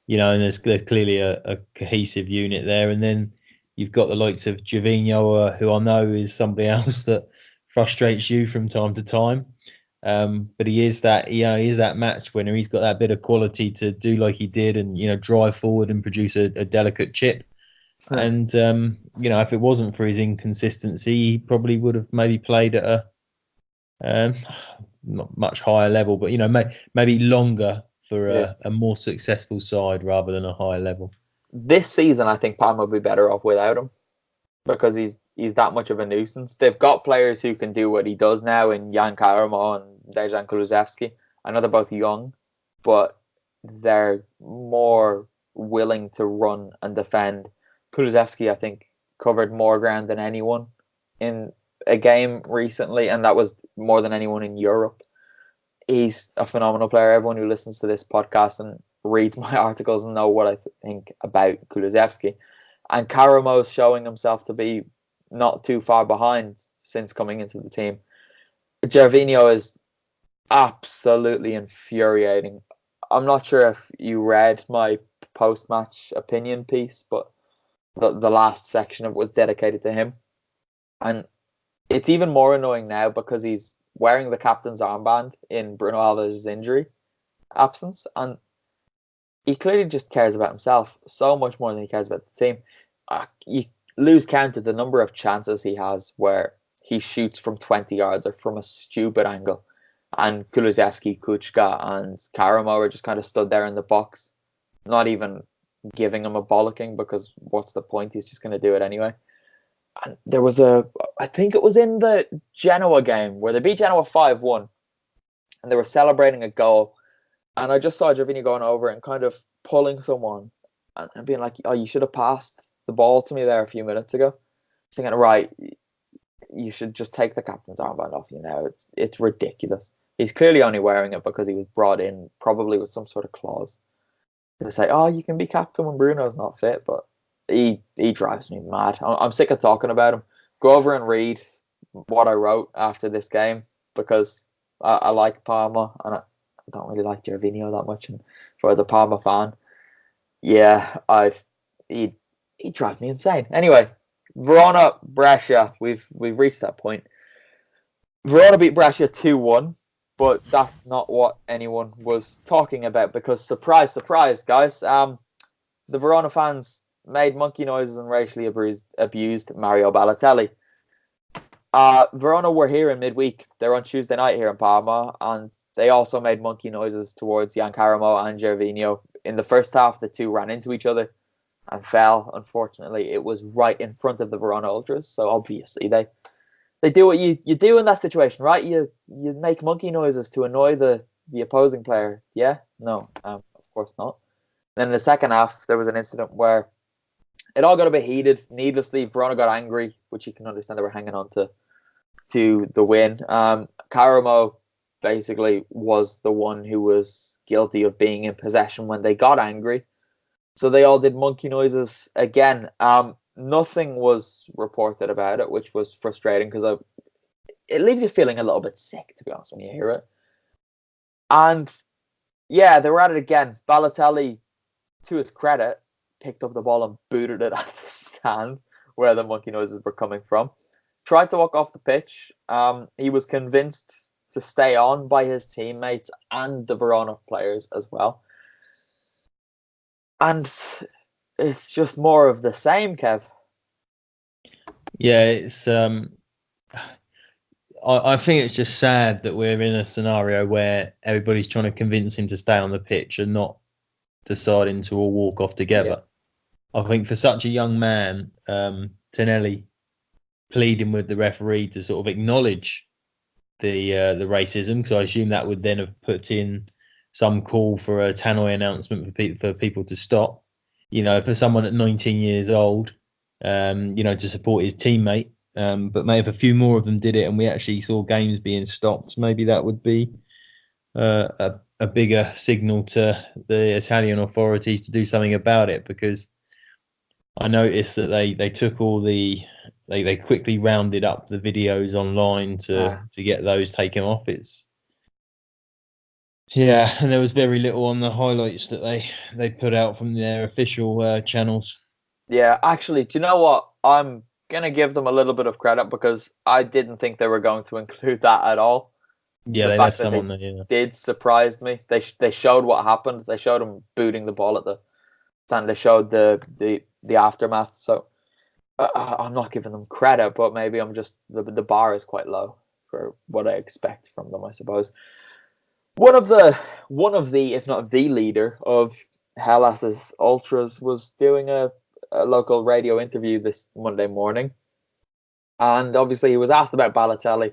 Speaker 2: You know, and there's clearly a cohesive unit there. And then you've got the likes of Gervinho, who I know is somebody else that frustrates you from time to time. But he is that match winner. He's got that bit of quality to do like he did and, you know, drive forward and produce a delicate chip. And, you know, if it wasn't for his inconsistency, he probably would have maybe played at a not much higher level, but, you know, maybe longer for a more successful side rather than a higher level.
Speaker 1: This season, I think Parma would be better off without him because he's that much of a nuisance. They've got players who can do what he does now in Jan Karamo and Dejan Kulusevski. I know they're both young, but they're more willing to run and defend. Kulusevski, I think, covered more ground than anyone in a game recently, and that was more than anyone in Europe. He's a phenomenal player. Everyone who listens to this podcast and reads my articles and know what I think about Kulusevski. And Karamo's showing himself to be not too far behind since coming into the team. Gervinho is absolutely infuriating. I'm not sure if you read my post-match opinion piece, but the last section of it was dedicated to him. And it's even more annoying now because he's wearing the captain's armband in Bruno Alves' injury absence. And he clearly just cares about himself so much more than he cares about the team. You lose count of the number of chances he has where he shoots from 20 yards or from a stupid angle. And Kulusevski, Kuchka, and Karamo are just kind of stood there in the box, not even giving him a bollocking because what's the point? He's just going to do it anyway. And there was I think it was in the Genoa game where they beat Genoa 5-1 and they were celebrating a goal. And I just saw Gervinho going over and kind of pulling someone and being like, oh, you should have passed the ball to me there a few minutes ago. Thinking, right, you should just take the captain's armband off you now. It's ridiculous. He's clearly only wearing it because he was brought in probably with some sort of clause. They say, oh, you can be captain when Bruno's not fit, but he drives me mad. I'm sick of talking about him. Go over and read what I wrote after this game because I like Parma and I don't really like Gervinho that much. And if I was a Parma fan, yeah, he drives me insane. Anyway, Verona, Brescia, we've reached that point. Verona beat Brescia 2-1. But that's not what anyone was talking about because, surprise, surprise, guys, the Verona fans made monkey noises and racially abused Mario Balotelli. Verona were here in midweek. They're on Tuesday night here in Parma, and they also made monkey noises towards Jan Karamo and Gervinho. In the first half, the two ran into each other and fell. Unfortunately, it was right in front of the Verona Ultras, so obviously they do what you do in that situation, right? You make monkey noises to annoy the opposing player. Yeah? No, of course not. Then in the second half, there was an incident where it all got a bit heated. Needlessly, Verona got angry, which you can understand they were hanging on to the win. Karamo basically was the one who was guilty of being in possession when they got angry. So they all did monkey noises again. Nothing was reported about it, which was frustrating because it leaves you feeling a little bit sick, to be honest, when you hear it. And yeah, they were at it again. Balotelli to his credit, picked up the ball and booted it at the stand where the monkey noises were coming from. Tried to walk off the pitch. He was convinced to stay on by his teammates and the Verona players as well. And it's just more of the same, Kev.
Speaker 2: Yeah, it's I think it's just sad that we're in a scenario where everybody's trying to convince him to stay on the pitch and not deciding to all walk off together. Yeah. I think for such a young man, Tonelli pleading with the referee to sort of acknowledge the racism, because I assume that would then have put in some call for a tannoy announcement for people to stop. You know, for someone at 19 years old, you know, to support his teammate. But maybe if a few more of them did it and we actually saw games being stopped, maybe that would be a bigger signal to the Italian authorities to do something about it, because I noticed that they took all they quickly rounded up the videos online to get those taken off. And there was very little on the highlights that they put out from their official channels.
Speaker 1: Yeah, actually, do you know what? I'm going to give them a little bit of credit, because I didn't think they were going to include that at all.
Speaker 2: Yeah, they left some on there. Yeah,
Speaker 1: did surprise me. They showed what happened. They showed him booting the ball at the stand. They showed the aftermath. So I'm not giving them credit, but maybe I'm just the bar is quite low for what I expect from them, I suppose. One of the, if not the leader of Hellas's ultras was doing a local radio interview this Monday morning, and obviously he was asked about Balotelli.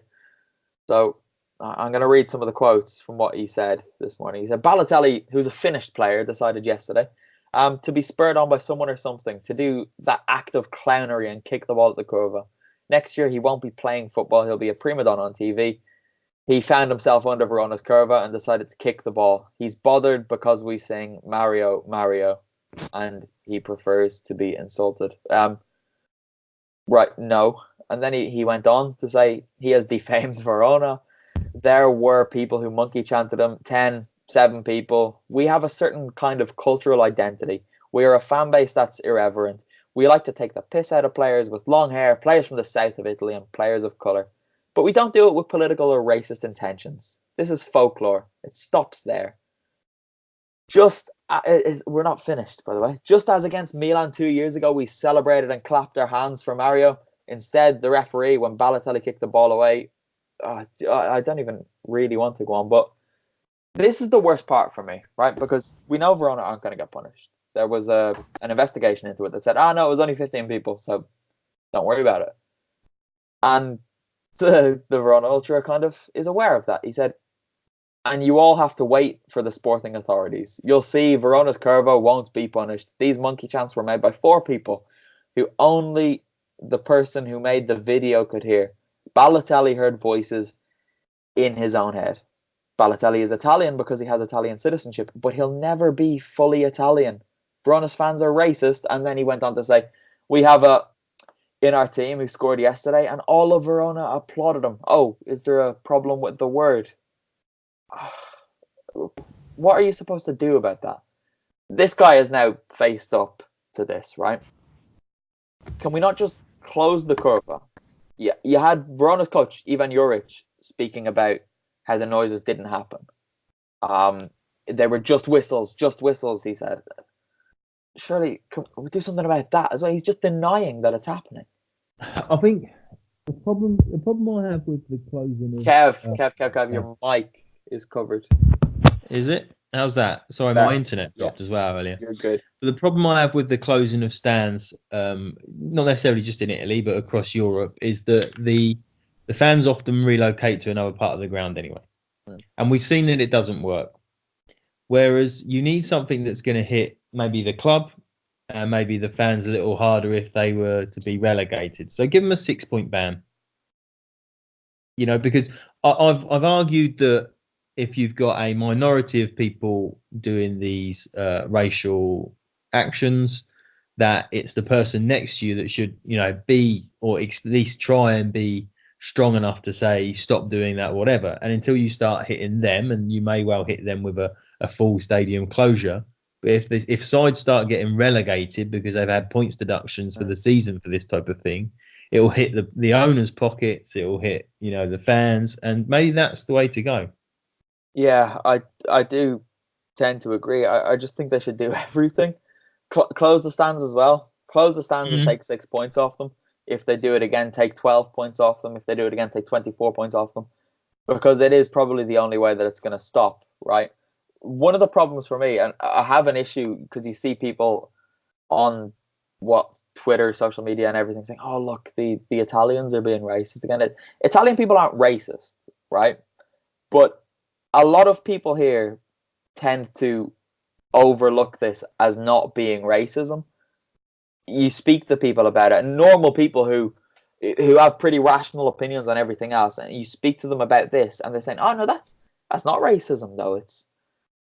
Speaker 1: So I'm going to read some of the quotes from what he said this morning. He said, Balotelli, who's a finished player, decided yesterday to be spurred on by someone or something to do that act of clownery and kick the ball at the curva. Next year he won't be playing football, he'll be a prima donna on TV. He found himself under Verona's curva and decided to kick the ball. He's bothered because we sing Mario, Mario, and he prefers to be insulted. Right, no. And then he went on to say he has defamed Verona. There were people who monkey chanted him, 7 people. We have a certain kind of cultural identity. We are a fan base that's irreverent. We like to take the piss out of players with long hair, players from the south of Italy, and players of colour. But we don't do it with political or racist intentions. This is folklore. It stops there. We're not finished, by the way. Just as against Milan 2 years ago, we celebrated and clapped our hands for Mario. Instead, the referee, when Balotelli kicked the ball away, I don't even really want to go on, but this is the worst part for me, right? Because we know Verona aren't going to get punished. There was an investigation into it that said, no, it was only 15 people, so don't worry about it. And the Verona Ultra kind of is aware of that. He said, and you all have to wait for the sporting authorities. You'll see Verona's curva won't be punished. These monkey chants were made by 4 people who only the person who made the video could hear. Balotelli heard voices in his own head. Balotelli is Italian because he has Italian citizenship, but he'll never be fully Italian. Verona's fans are racist. And then he went on to say, we have in our team who scored yesterday, and all of Verona applauded him. Oh, is there a problem with the word? What are you supposed to do about that? This guy is now faced up to this, right? Can we not just close the curva? Yeah, you had Verona's coach Ivan Juric speaking about how the noises didn't happen. They were just whistles, he said. Surely, can we do something about that as well? He's just denying that it's happening.
Speaker 2: I think the problem I have with the closing of
Speaker 1: Kev, your mic is covered.
Speaker 2: Is it? How's that? Sorry, my internet dropped as well earlier.
Speaker 1: You're good.
Speaker 2: But the problem I have with the closing of stands, not necessarily just in Italy, but across Europe, is that the fans often relocate to another part of the ground anyway. And we've seen that it doesn't work. Whereas you need something that's going to hit maybe the club and maybe the fans a little harder if they were to be relegated. So give them a 6-point ban. You know, because I've argued that if you've got a minority of people doing these racial actions, that it's the person next to you that should, you know, be, or at least try and be strong enough to say, stop doing that, whatever. And until you start hitting them, and you may well hit them with a full stadium closure, But if sides start getting relegated because they've had points deductions for the season for this type of thing, it will hit the owners' pockets. It will hit the fans, and maybe that's the way to go.
Speaker 1: Yeah, I do tend to agree. I just think they should do everything. Close the stands as well. Close the stands and take 6 points off them. If they do it again, take 12 points off them. If they do it again, take 24 points off them. Because it is probably the only way that it's going to stop, right? One of the problems for me, and I have an issue because you see people on Twitter, social media, and everything saying, "Oh, look, the Italians are being racist again." Italian people aren't racist, right? But a lot of people here tend to overlook this as not being racism. You speak to people about it, and normal people who have pretty rational opinions on everything else, and you speak to them about this, and they're saying, "Oh no, that's not racism, though.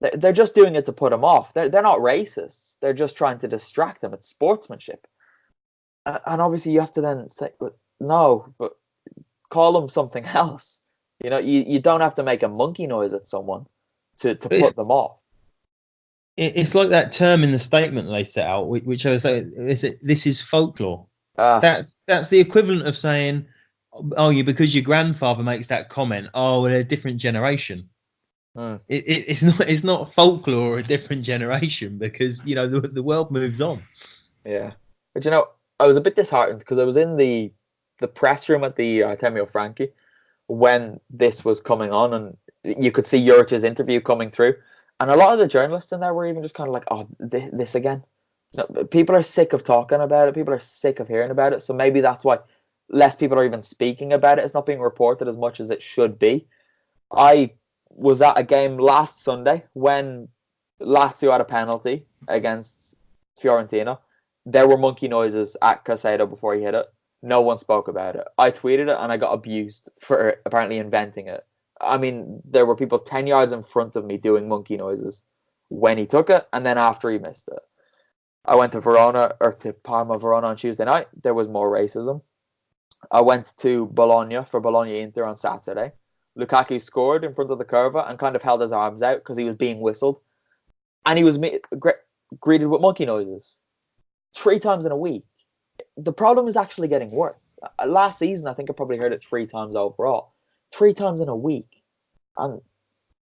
Speaker 1: They're just doing it to put them off. They're not racists. They're just trying to distract them. It's sportsmanship." And obviously, you have to then say, "No, but call them something else." You don't have to make a monkey noise at someone to put them off.
Speaker 2: It's like that term in the statement they set out, which I was like, "This is folklore." That's the equivalent of saying, "Oh, because your grandfather makes that comment, oh, we're a different generation." It's not folklore or a different generation because the world moves on.
Speaker 1: Yeah, but I was a bit disheartened because I was in the press room at the Artemio Franchi when this was coming on, and you could see Juric's interview coming through, and a lot of the journalists in there were even just kind of like, "Oh, this again." People are sick of talking about it. People are sick of hearing about it. So maybe that's why less people are even speaking about it. It's not being reported as much as it should be. I was at a game last Sunday when Lazio had a penalty against Fiorentina. There were monkey noises at Caicedo before he hit it. No one spoke about it. I tweeted it and I got abused for apparently inventing it. I mean, there were people 10 yards in front of me doing monkey noises when he took it and then after he missed it. I went to Verona on Tuesday night. There was more racism. I went to Bologna for Bologna-Inter on Saturday. Lukaku scored in front of the curva and kind of held his arms out because he was being whistled. And he was greeted with monkey noises 3 times in a week. The problem is actually getting worse. Last season, I think I probably heard it 3 times overall. 3 times in a week. And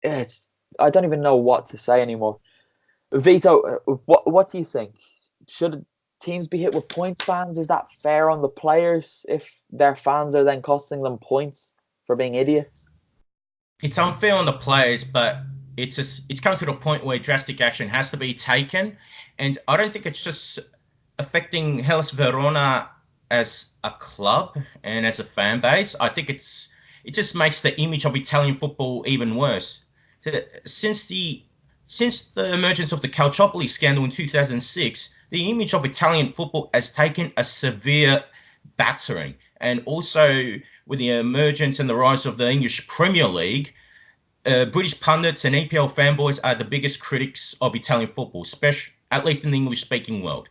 Speaker 1: I don't even know what to say anymore. Vito, what do you think? Should teams be hit with points bans? Is that fair on the players if their fans are then costing them points for being idiots?
Speaker 3: It's unfair on the players, but it's come to the point where drastic action has to be taken. And I don't think it's just affecting Hellas Verona as a club and as a fan base. I think it just makes the image of Italian football even worse. Since the emergence of the Calciopoli scandal in 2006, the image of Italian football has taken a severe battering. And also with the emergence and the rise of the English Premier League, British pundits and EPL fanboys are the biggest critics of Italian football, especially at least in the English-speaking world.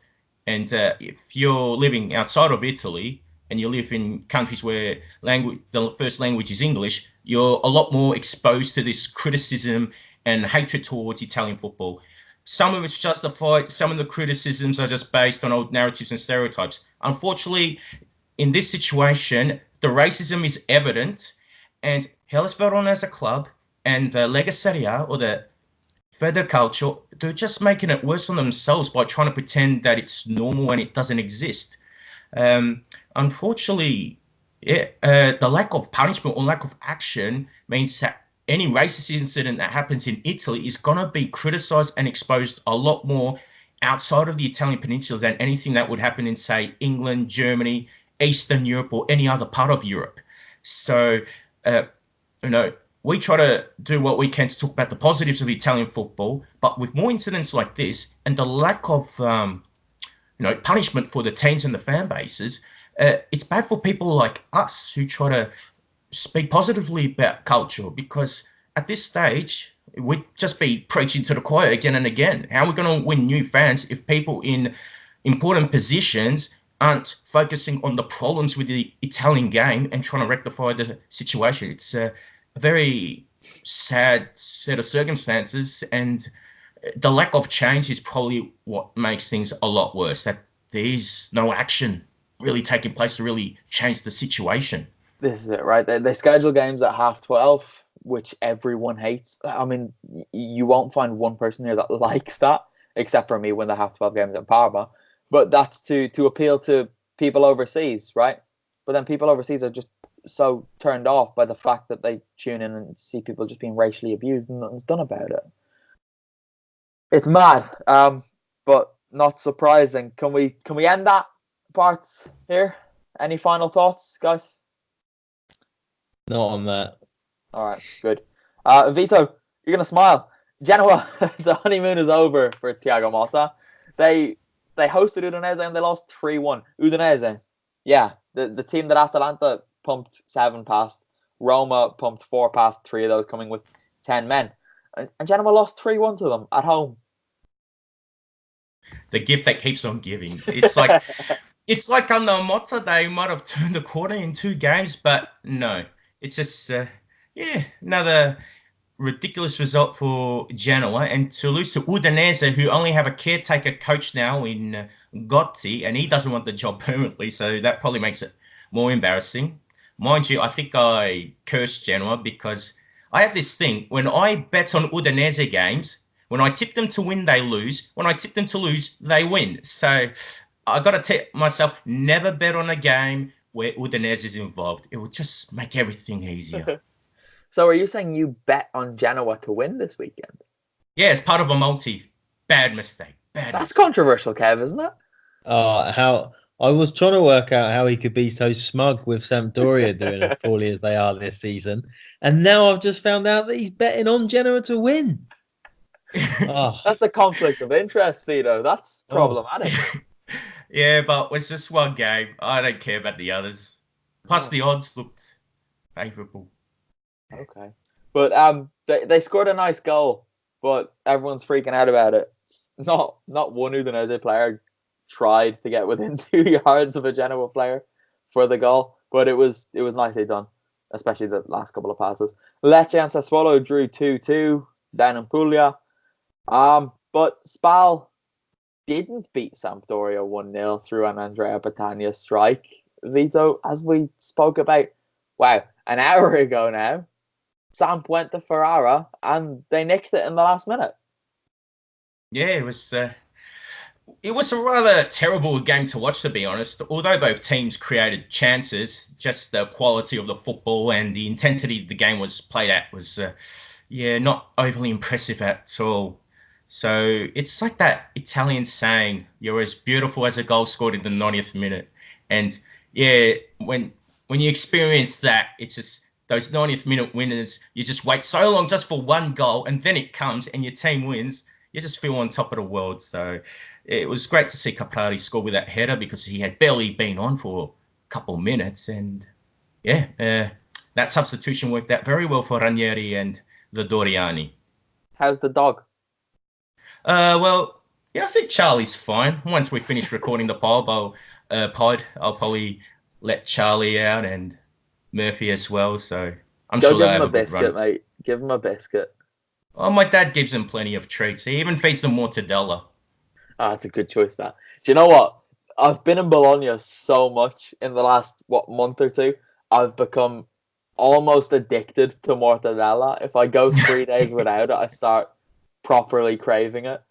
Speaker 3: And if you're living outside of Italy and you live in countries where the first language is English, you're a lot more exposed to this criticism and hatred towards Italian football. Some of it's justified. Some of the criticisms are just based on old narratives and stereotypes. Unfortunately, in this situation, the racism is evident, and Hellas Verona as a club and the Lega Serie A or the Federcalcio, they're just making it worse on themselves by trying to pretend that it's normal and it doesn't exist. Unfortunately, the lack of punishment or lack of action means that any racist incident that happens in Italy is going to be criticized and exposed a lot more outside of the Italian peninsula than anything that would happen in, say, England, Germany, Eastern Europe, or any other part of Europe. So, we try to do what we can to talk about the positives of Italian football, but with more incidents like this and the lack of, punishment for the teams and the fan bases, it's bad for people like us who try to speak positively about culture, because at this stage, we'd just be preaching to the choir again and again. How are we going to win new fans if people in important positions aren't focusing on the problems with the Italian game and trying to rectify the situation? It's a very sad set of circumstances, and the lack of change is probably what makes things a lot worse. That there is no action really taking place to really change the situation.
Speaker 1: This is it, right? They schedule games at 12:30, which everyone hates. I mean, you won't find one person here that likes that, except for me when they have 12 games in Parma. But that's to appeal to people overseas, right? But then people overseas are just so turned off by the fact that they tune in and see people just being racially abused and nothing's done about it. It's mad, but not surprising. Can we end that part here? Any final thoughts, guys?
Speaker 2: Not on that.
Speaker 1: All right, good. Vito, you're gonna smile. Genoa, the honeymoon is over for Thiago Motta. They hosted Udinese and they lost 3-1. Udinese, yeah, the team that Atalanta pumped 7 past, Roma pumped 4 past, 3 of those coming with 10 men, and Genoa lost 3-1 to them at home.
Speaker 3: The gift that keeps on giving. It's like it's like under Motta they might have turned the corner in 2 games, but no. It's just, another ridiculous result for Genoa. And to lose to Udinese, who only have a caretaker coach now in Gotti, and he doesn't want the job permanently, so that probably makes it more embarrassing. Mind you, I think I cursed Genoa because I have this thing. When I bet on Udinese games, when I tip them to win, they lose. When I tip them to lose, they win. So I got to tell myself, never bet on a game where Udinese is involved. It will just make everything easier.
Speaker 1: So are you saying you bet on Genoa to win this weekend?
Speaker 3: Yeah, it's part of a multi. Bad mistake.
Speaker 1: That's controversial, Kev, isn't it?
Speaker 2: How I was trying to work out how he could be so smug with Sampdoria doing as poorly as they are this season. And now I've just found out that he's betting on Genoa to win.
Speaker 1: That's a conflict of interest, Vito. That's problematic.
Speaker 3: Yeah, but it's just one game. I don't care about the others. Plus, the odds looked favourable.
Speaker 1: Okay. But they scored a nice goal, but everyone's freaking out about it. Not one Udinese player tried to get within 2 yards of a Genoa player for the goal, but it was nicely done, especially the last couple of passes. Lecce and Sassuolo drew 2-2 down in Puglia. But Spal didn't beat Sampdoria 1-0 through an Andrea Battaglia strike. Vito, as we spoke about, an hour ago now, Samp went to Ferrara and they nicked it in the last minute.
Speaker 3: Yeah, it was a rather terrible game to watch, to be honest. Although both teams created chances, just the quality of the football and the intensity the game was played at was, not overly impressive at all. So it's like that Italian saying, you're as beautiful as a goal scored in the 90th minute. And when you experience that, it's just those 90th minute winners, you just wait so long just for one goal and then it comes and your team wins. You just feel on top of the world. So it was great to see Caprari score with that header because he had barely been on for a couple minutes. And that substitution worked out very well for Ranieri and the Doriani.
Speaker 1: How's the dog?
Speaker 3: I think Charlie's fine. Once we finish recording the pod, I'll probably let Charlie out and Murphy as well. So I'm sure they'll have a good run.
Speaker 1: Give him a biscuit, mate. Give him a biscuit.
Speaker 3: Oh, my dad gives him plenty of treats. He even feeds them mortadella.
Speaker 1: That's a good choice, that. Do you know what? I've been in Bologna so much in the last, month or two. I've become almost addicted to mortadella. If I go 3 days without it, I start properly craving it,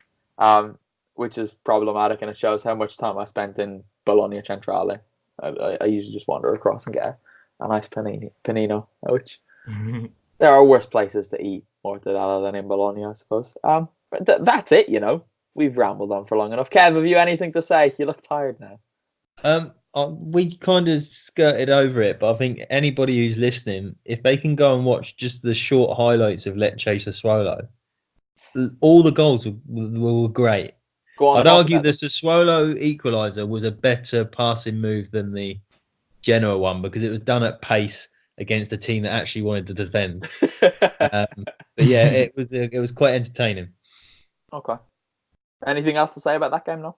Speaker 1: which is problematic, and it shows how much time I spent in Bologna Centrale. I usually just wander across and get a nice panino, which there are worse places to eat mortadella than in Bologna, I suppose. But that's it, We've rambled on for long enough. Kev, have you anything to say? You look tired now.
Speaker 2: We kind of skirted over it, but I think anybody who's listening, if they can go and watch just the short highlights of Lecce Sassuolo, all the goals were great. I'd argue the Sassuolo equaliser was a better passing move than the Genoa one because it was done at pace against a team that actually wanted to defend. But yeah, it was quite entertaining.
Speaker 1: Okay. Anything else to say about that game, no?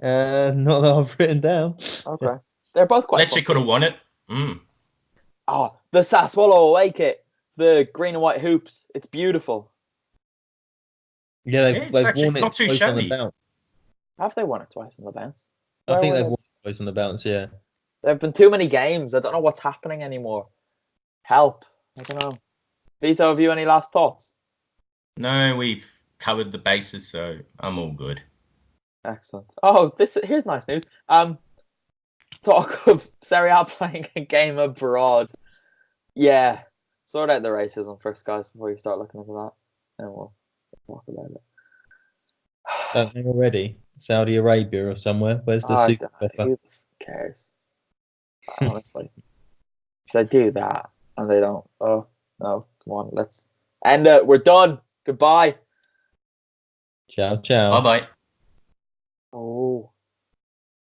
Speaker 2: Not that I've written down.
Speaker 1: Okay. They're both quite
Speaker 3: Lecce could have won it.
Speaker 1: Oh, the Sassuolo away kit. The green and white hoops. It's beautiful.
Speaker 2: Yeah,
Speaker 3: Yeah, it's
Speaker 2: they've
Speaker 3: actually
Speaker 2: won it
Speaker 3: not too
Speaker 2: twice on the
Speaker 3: shabby.
Speaker 2: bounce.
Speaker 1: Have they won it twice on the bounce?
Speaker 2: I think
Speaker 1: Where
Speaker 2: they've
Speaker 1: were
Speaker 2: won it twice on the bounce. Yeah.
Speaker 1: there have been too many games. I don't know what's happening anymore. Help. I don't know. Vito, have you any last thoughts?
Speaker 3: No, we've covered the bases, so I'm all good.
Speaker 1: Excellent. Oh, here's nice news. Talk of Serie A playing a game abroad. Yeah. Sort out the racism first, guys, before you start looking into that. And we'll talk about it.
Speaker 2: Don't they already? Saudi Arabia or somewhere? Where's the
Speaker 1: I
Speaker 2: super
Speaker 1: don't know.
Speaker 2: copper?
Speaker 1: Who cares? Honestly. If they do that and they don't, oh, no, come on, let's end it. We're done. Goodbye.
Speaker 2: Ciao, ciao.
Speaker 3: Bye bye.